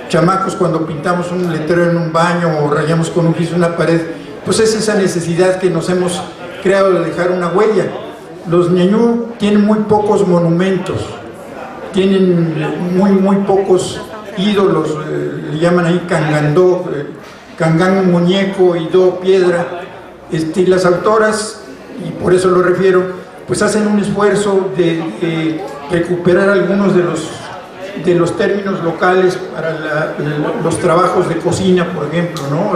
chamacos cuando pintamos un letrero en un baño o rayamos con un giz una pared, pues es esa necesidad que nos hemos creado de dejar una huella. Los ñañú tienen muy pocos monumentos, tienen muy pocos ídolos, le llaman ahí cangandó, cangán muñeco y do piedra. Y las autoras, y por eso lo refiero, pues hacen un esfuerzo de recuperar algunos de los términos locales para los trabajos de cocina, por ejemplo, ¿no?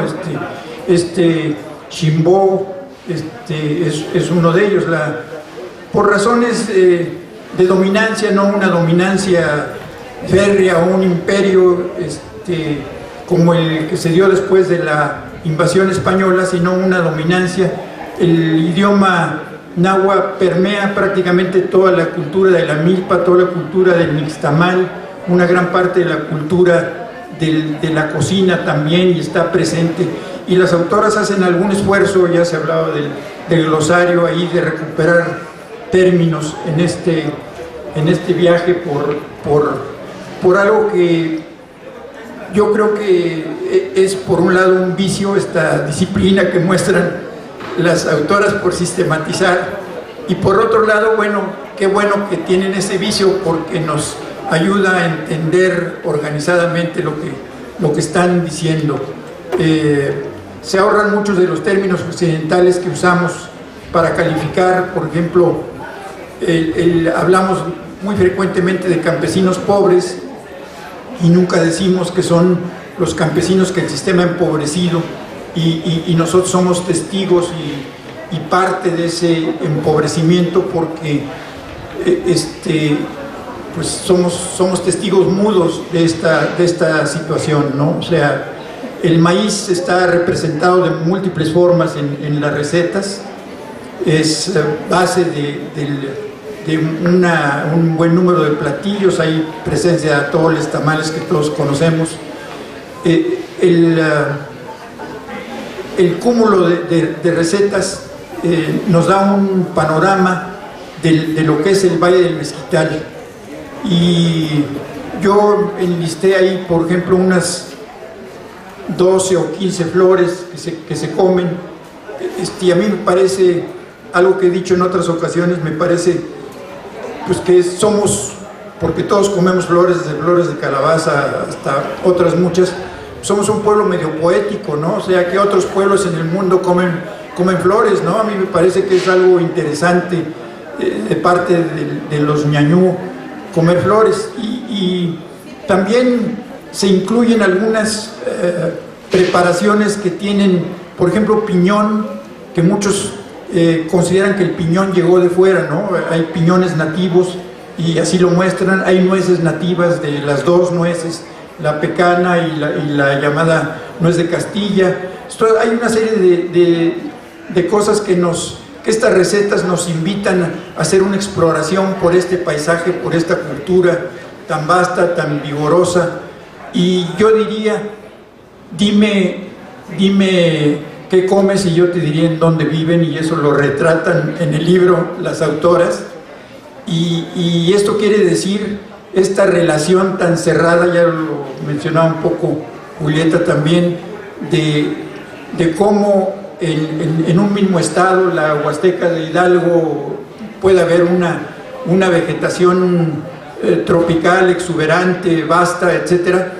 Chimbó es uno de ellos, por razones de dominancia, no una dominancia férrea o un imperio como el que se dio después de la invasión española, sino una dominancia. El idioma náhuatl permea prácticamente toda la cultura de la milpa, toda la cultura del nixtamal, una gran parte de la cultura de la cocina también, y está presente. Y las autoras hacen algún esfuerzo, ya se hablaba del glosario ahí, de recuperar términos en este viaje por algo que yo creo que es, por un lado, un vicio, esta disciplina que muestran las autoras por sistematizar, y por otro lado, bueno, qué bueno que tienen ese vicio, porque nos ayuda a entender organizadamente lo que están diciendo. Se ahorran muchos de los términos occidentales que usamos para calificar. Por ejemplo, hablamos muy frecuentemente de campesinos pobres, y nunca decimos que son los campesinos que el sistema ha empobrecido, y nosotros somos testigos y parte de ese empobrecimiento, porque pues somos testigos mudos de esta situación, ¿no? O sea, el maíz está representado de múltiples formas en las recetas, es base de un buen número de platillos, hay presencia de atoles, tamales que todos conocemos. El cúmulo de recetas nos da un panorama de lo que es el Valle del Mezquital, y yo enlisté ahí, por ejemplo, unas 12 o 15 flores que se comen, Y a mí me parece, algo que he dicho en otras ocasiones, me parece pues que somos, porque todos comemos flores, desde flores de calabaza hasta otras muchas, somos un pueblo medio poético, ¿no? O sea, que otros pueblos en el mundo comen flores, ¿no? A mí me parece que es algo interesante de parte de los ñañú comer flores, y también se incluyen algunas preparaciones que tienen, por ejemplo, piñón, que muchos consideran que el piñón llegó de fuera, ¿no? Hay piñones nativos y así lo muestran, hay nueces nativas de las dos nueces, la pecana y la llamada nuez de Castilla. Hay una serie de cosas que estas recetas nos invitan a hacer una exploración por este paisaje, por esta cultura tan vasta, tan vigorosa. Y yo diría, dime qué comes y yo te diría en dónde viven, y eso lo retratan en el libro las autoras. Y esto quiere decir esta relación tan cerrada, ya lo mencionaba un poco Julieta también, de cómo en un mismo estado, la Huasteca de Hidalgo, puede haber una vegetación tropical, exuberante, vasta, etcétera,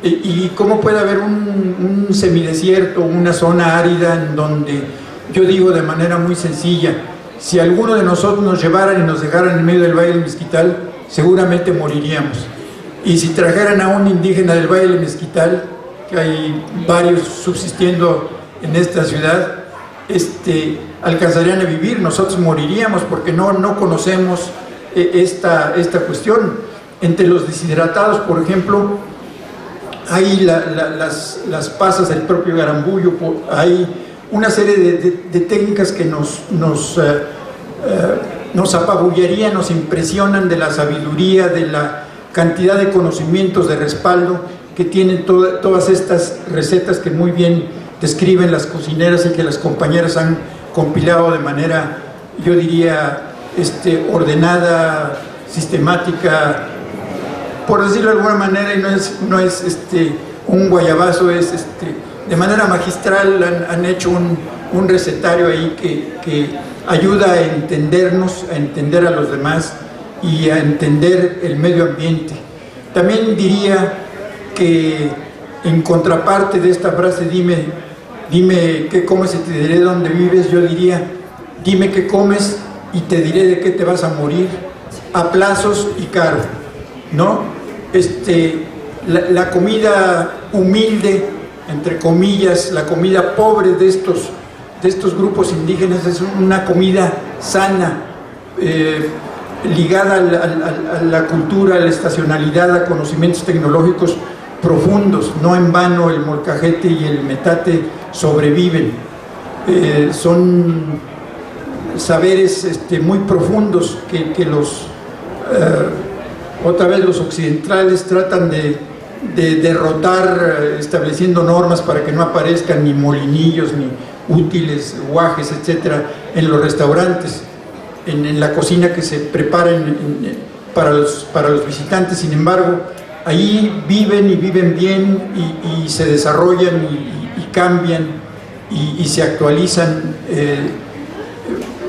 y cómo puede haber un semidesierto, una zona árida en donde, yo digo de manera muy sencilla, si alguno de nosotros nos llevaran y nos dejaran en medio del Valle del Mezquital, seguramente moriríamos. Y si trajeran a un indígena del Valle del Mezquital, que hay varios subsistiendo en esta ciudad, alcanzarían a vivir, nosotros moriríamos porque no conocemos esta cuestión. Entre los deshidratados, por ejemplo, hay las pasas del propio garambullo, hay una serie de técnicas que nos apabullarían, nos impresionan de la sabiduría, de la cantidad de conocimientos de respaldo que tienen todas estas recetas que muy bien describen las cocineras y que las compañeras han compilado de manera, yo diría, ordenada, sistemática, por decirlo de alguna manera, y no es un guayabazo, es de manera magistral. Han hecho un recetario ahí que ayuda a entendernos, a entender a los demás y a entender el medio ambiente. También diría que, en contraparte de esta frase, dime qué comes y te diré dónde vives, yo diría, dime qué comes y te diré de qué te vas a morir, a plazos y caro, ¿no? La comida humilde, entre comillas, la comida pobre de estos grupos indígenas es una comida sana, ligada a la cultura, a la estacionalidad, a conocimientos tecnológicos profundos. No en vano el molcajete y el metate sobreviven. Son saberes muy profundos que otra vez los occidentales tratan de derrotar, estableciendo normas para que no aparezcan ni molinillos, ni útiles, guajes, etcétera, en los restaurantes, en la cocina que se prepara para los visitantes. Sin embargo, ahí viven y viven bien y se desarrollan y cambian y se actualizan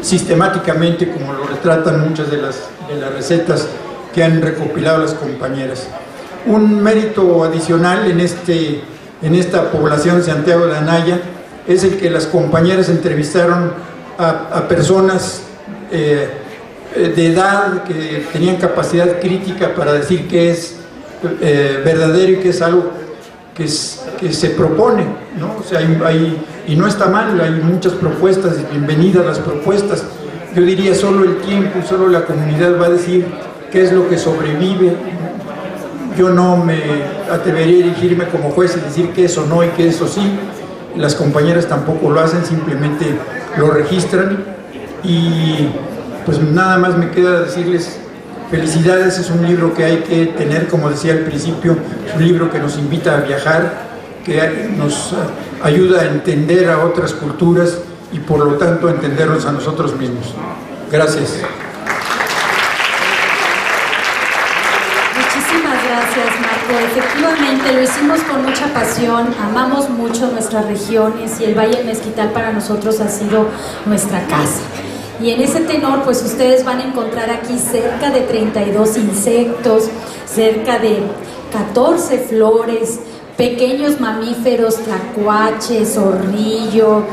sistemáticamente, como lo retratan muchas de las recetas que han recopilado las compañeras. Un mérito adicional en esta población de Santiago de Anaya es el que las compañeras entrevistaron a personas de edad que tenían capacidad crítica para decir qué es verdadero y qué es algo que se propone, ¿no? O sea, y no está mal, hay muchas propuestas, bienvenidas las propuestas. Yo diría, solo el tiempo y solo la comunidad va a decir qué es lo que sobrevive. Yo no me atrevería a erigirme como juez y decir que eso no y que eso sí. Las compañeras tampoco lo hacen, simplemente lo registran. Y pues nada más me queda decirles felicidades. Es un libro que hay que tener, como decía al principio, es un libro que nos invita a viajar, que nos ayuda a entender a otras culturas y por lo tanto a entendernos a nosotros mismos. Gracias. Muchísimas gracias, Marco. efectivamente lo hicimos con mucha pasión, amamos mucho nuestras regiones y el Valle del Mezquital para nosotros ha sido nuestra casa. Y en ese tenor, pues ustedes van a encontrar aquí cerca de 32 insectos, cerca de 14 flores, pequeños mamíferos, tlacuaches, zorrillo,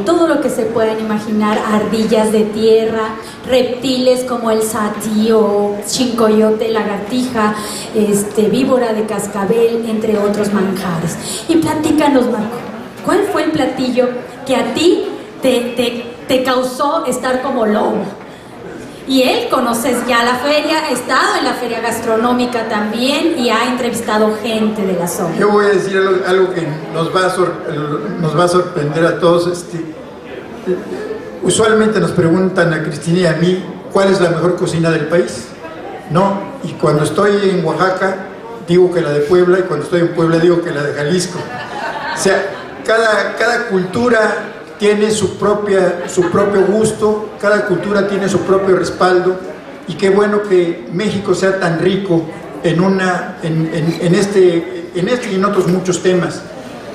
todo lo que se puedan imaginar, ardillas de tierra, reptiles como el satío, chincoyote, lagartija, víbora de cascabel, entre otros manjares. Y platícanos, Marco, ¿cuál fue el platillo que a ti te causó estar como lobo? Y él conoces ya la feria, ha estado en la feria gastronómica también y ha entrevistado gente de la zona. Yo voy a decir algo que nos va a sorprender a todos. Usualmente nos preguntan a Cristina y a mí cuál es la mejor cocina del país, ¿no? Y cuando estoy en Oaxaca digo que la de Puebla, y cuando estoy en Puebla digo que la de Jalisco. O sea, cada cultura tiene su propio gusto, cada cultura tiene su propio respaldo, y qué bueno que México sea tan rico en este y en otros muchos temas.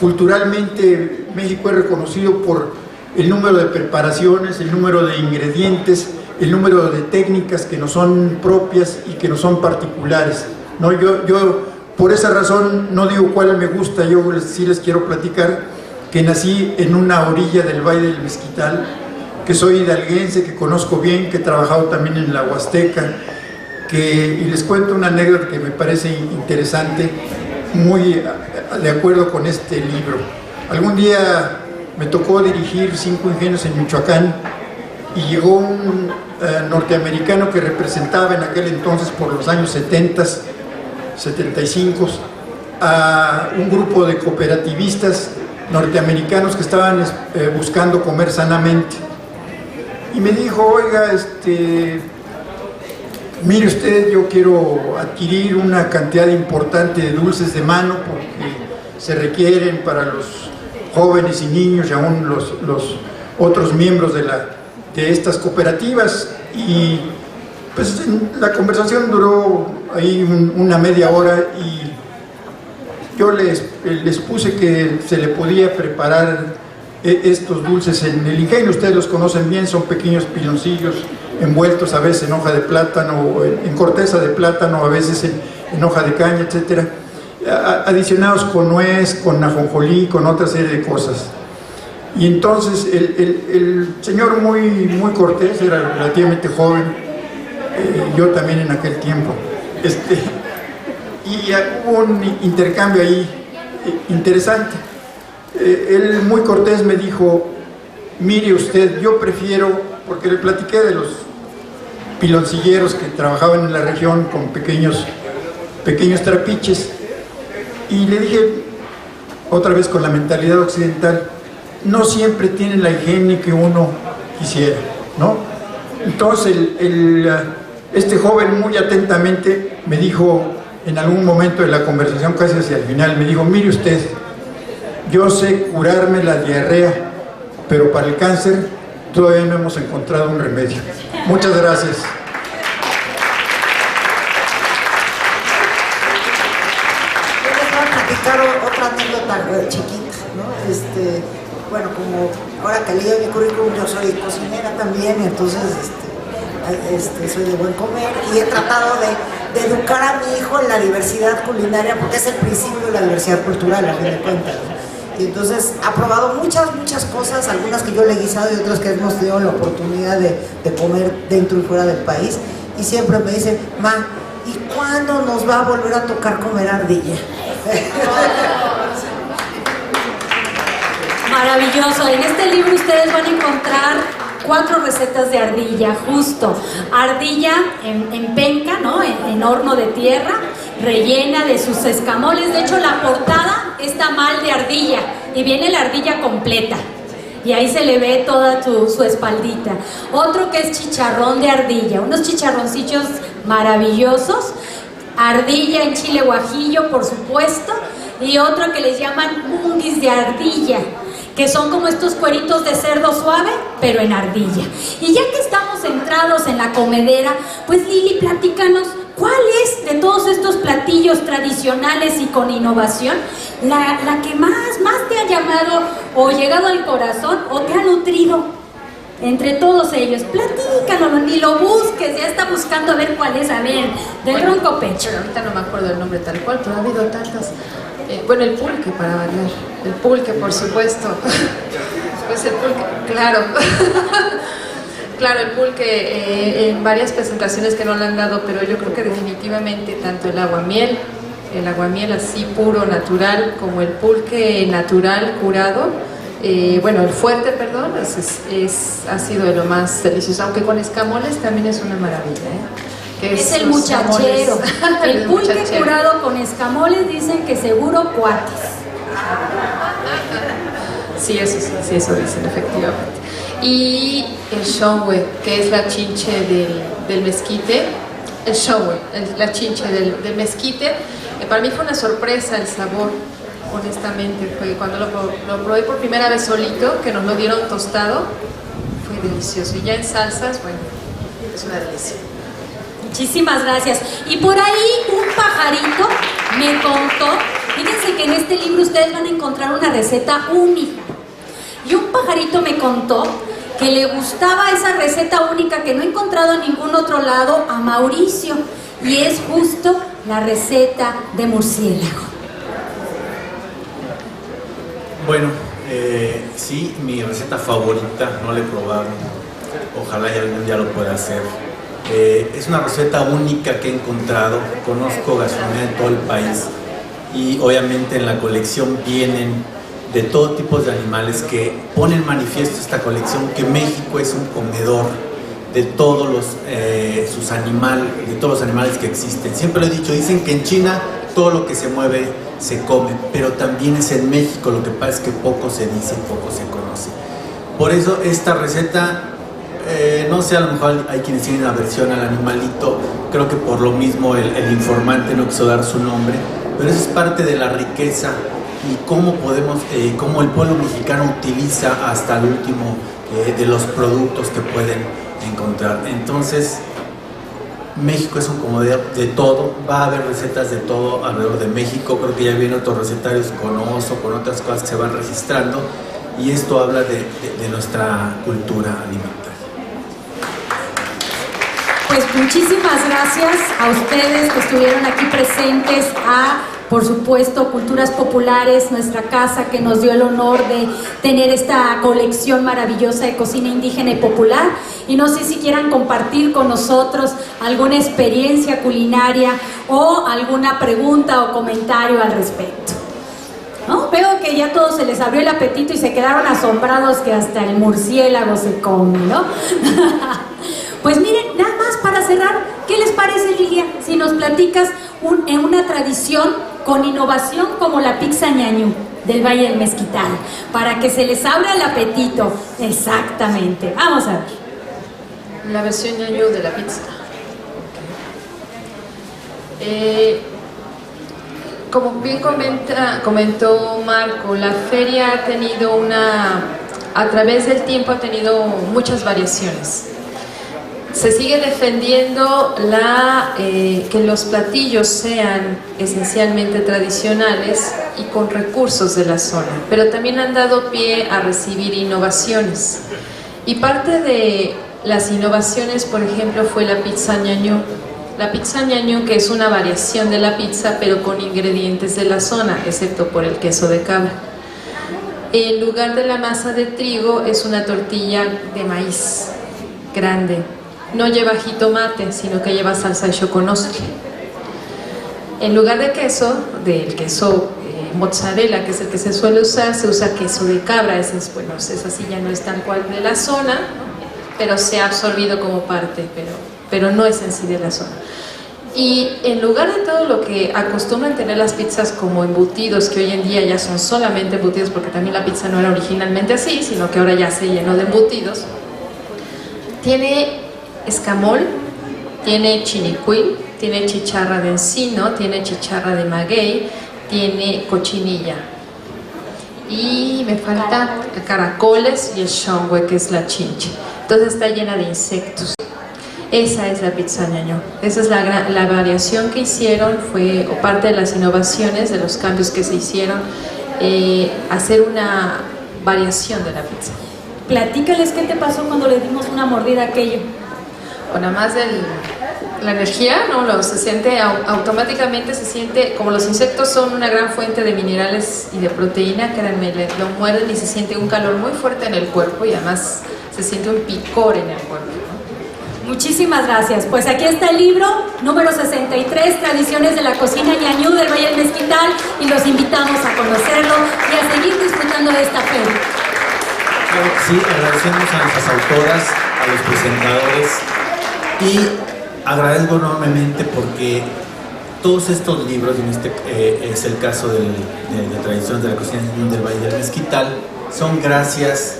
Culturalmente México es reconocido por el número de preparaciones, el número de ingredientes, el número de técnicas que nos son propias y que nos son particulares, ¿no? Yo por esa razón no digo cuál me gusta, yo sí les quiero platicar que nací en una orilla del Valle del Mezquital, que soy hidalguense, que conozco bien, que he trabajado también en la Huasteca, y les cuento una anécdota que me parece interesante, muy de acuerdo con este libro. Algún día me tocó dirigir 5 ingenios en Michoacán y llegó un norteamericano que representaba en aquel entonces, por los años 70, 75, a un grupo de cooperativistas norteamericanos que estaban buscando comer sanamente, y me dijo: oiga, mire usted, yo quiero adquirir una cantidad importante de dulces de mano porque se requieren para los jóvenes y niños y aún los otros miembros de estas cooperativas. Y pues la conversación duró ahí una media hora, y yo les puse que se le podía preparar estos dulces en el ingenio. Ustedes los conocen bien, son pequeños piloncillos envueltos a veces en hoja de plátano, en corteza de plátano, a veces en hoja de caña, etcétera, adicionados con nuez, con ajonjolí, con otra serie de cosas. Y entonces el señor muy cortés, era relativamente joven, yo también en aquel tiempo, y hubo un intercambio ahí interesante. Él muy cortés me dijo: mire usted, yo prefiero, porque le platiqué de los piloncilleros que trabajaban en la región con pequeños trapiches, y le dije, otra vez con la mentalidad occidental, no siempre tienen la higiene que uno quisiera, ¿no? Entonces este joven muy atentamente me dijo, en algún momento de la conversación, casi hacia el final, me dijo: mire usted, yo sé curarme la diarrea, pero para el cáncer todavía no hemos encontrado un remedio. Muchas gracias. Yo les voy a platicar otra anécdota chiquita, ¿no? Bueno, como ahora que leí mi currículum, yo soy cocinera también, entonces soy de buen comer, y he tratado de educar a mi hijo en la diversidad culinaria, porque es el principio de la diversidad cultural, a fin de cuentas, ¿no? Y entonces ha probado muchas cosas, algunas que yo le he guisado y otras que hemos tenido la oportunidad de comer dentro y fuera del país, y siempre me dice: ma, ¿y cuándo nos va a volver a tocar comer ardilla? Maravilloso. En este libro ustedes van a encontrar 4 recetas de ardilla, justo. Ardilla en penca, ¿no? En horno de tierra, rellena de sus escamoles. De hecho, la portada es tamal de ardilla y viene la ardilla completa. Y ahí se le ve toda su espaldita. Otro que es chicharrón de ardilla, unos chicharroncillos maravillosos. Ardilla en chile guajillo, por supuesto. Y otro que les llaman munguis de ardilla, que son como estos cueritos de cerdo suave, pero en ardilla. Y ya que estamos centrados en la comedera, pues Lili, platícanos, ¿cuál es de todos estos platillos tradicionales y con innovación la que más te ha llamado o llegado al corazón o te ha nutrido? Entre todos ellos, platícanos, ni lo busques, ya está buscando a ver cuál es, a ver, del ronco pecho. Pero ahorita no me acuerdo el nombre tal cual, pero ha habido tantas. Bueno, el pulque para variar, el pulque por supuesto, pues el pulque, claro, claro, el pulque en varias presentaciones que no le han dado, pero yo creo que definitivamente tanto el aguamiel así puro, natural, como el pulque natural curado, bueno, el fuerte, perdón, ha sido de lo más delicioso, aunque con escamoles también es una maravilla, que es el muchachero, el pulque muchachero curado con escamoles, dicen que seguro cuates. Sí, eso dicen efectivamente. Y el shongwe, que es la chinche del mezquite, el shongwe, la chinche del mezquite, para mí fue una sorpresa el sabor. Honestamente, fue cuando lo probé por primera vez solito, que nos lo dieron tostado, fue delicioso. Y ya en salsas, bueno, es una delicia. Muchísimas gracias. Y por ahí un pajarito me contó, fíjense que en este libro ustedes van a encontrar una receta única. Y un pajarito me contó que le gustaba esa receta única que no he encontrado en ningún otro lado a Mauricio. Y es justo la receta de murciélago. Bueno, sí, mi receta favorita, no la he probado, ojalá y algún día lo pueda hacer. Es una receta única que he encontrado, conozco gastronomía de todo el país y obviamente en la colección vienen de todo tipo de animales que ponen manifiesto esta colección que México es un comedor de todos los animales que existen. Siempre lo he dicho, dicen que en China todo lo que se mueve se come, pero también es en México, lo que pasa es que poco se dice y poco se conoce. Por eso esta receta, no sé, a lo mejor hay quienes tienen aversión al animalito, creo que por lo mismo el informante no quiso dar su nombre, pero eso es parte de la riqueza y cómo cómo el pueblo mexicano utiliza hasta el último de los productos que pueden encontrar. Entonces, México es un comedor de todo, va a haber recetas de todo alrededor de México, creo que ya vienen otros recetarios con oso, con otras cosas que se van registrando y esto habla de nuestra cultura alimentaria. Pues muchísimas gracias a ustedes que estuvieron aquí presentes, por supuesto, Culturas Populares, nuestra casa que nos dio el honor de tener esta colección maravillosa de cocina indígena y popular. Y no sé si quieran compartir con nosotros alguna experiencia culinaria o alguna pregunta o comentario al respecto. ¿No? Veo que ya todos se les abrió el apetito y se quedaron asombrados que hasta el murciélago se come, ¿no? Pues miren, nada más para cerrar, ¿qué les parece, Lilia? Si nos platicas en una tradición con innovación como la pizza ñañú del Valle del Mezquital, para que se les abra el apetito. Exactamente. Vamos a ver. La versión ñañú de la pizza. Como bien comentó Marco, la feria ha tenido a través del tiempo ha tenido muchas variaciones. Se sigue defendiendo que los platillos sean esencialmente tradicionales y con recursos de la zona, pero también han dado pie a recibir innovaciones. Y parte de las innovaciones, por ejemplo, fue la pizza ñañú. La pizza ñañú, que es una variación de la pizza, pero con ingredientes de la zona, excepto por el queso de cabra. En lugar de la masa de trigo, es una tortilla de maíz grande. No lleva jitomate, sino que lleva salsa de choconostle. En lugar de queso, del queso mozzarella, que es el que se suele usar, se usa queso de cabra. Esa sí ya no es tal cual de la zona, ¿no? Pero se ha absorbido como parte, pero no es en sí de la zona. Y en lugar de todo lo que acostumbran tener las pizzas como embutidos, que hoy en día ya son solamente embutidos, porque también la pizza no era originalmente así, sino que ahora ya se llenó de embutidos, tiene escamol, tiene chinicuil, tiene chicharra de encino, tiene chicharra de maguey, tiene cochinilla y me falta caracoles y el shongwe, que es la chinche. Entonces está llena de insectos. Esa es la pizza ñaño. Esa es la variación que hicieron, fue, o parte de las innovaciones, de los cambios que se hicieron, hacer una variación de la pizza. Platícales qué te pasó cuando le dimos una mordida a aquello. O nada más la energía, ¿no? Se siente automáticamente, se siente, como los insectos son una gran fuente de minerales y de proteína, créanme, lo muerden y se siente un calor muy fuerte en el cuerpo y además se siente un picor en el cuerpo, ¿no? Muchísimas gracias. Pues aquí está el libro número 63, Tradiciones de la Cocina Ñañú del Valle del Mezquital, y los invitamos a conocerlo y a seguir disfrutando de esta feria. Claro que sí, agradecemos a nuestras autoras, a los presentadores, y agradezco enormemente porque todos estos libros, y en este es el caso de Tradiciones de la Cocina Ñañú del Valle del Mezquital, son gracias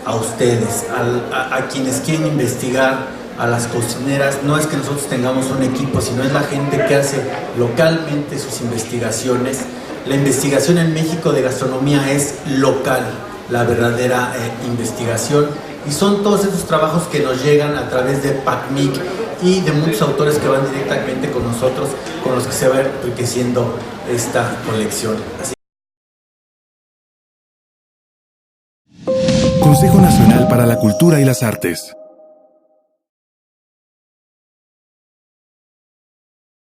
a ustedes, a quienes quieren investigar, a las cocineras. No es que nosotros tengamos un equipo, sino es la gente que hace localmente sus investigaciones. La investigación en México de gastronomía es local, la verdadera investigación, y son todos esos trabajos que nos llegan a través de PACMIC y de muchos autores que van directamente con nosotros, con los que se va enriqueciendo esta colección. Consejo Nacional para la Cultura y las Artes.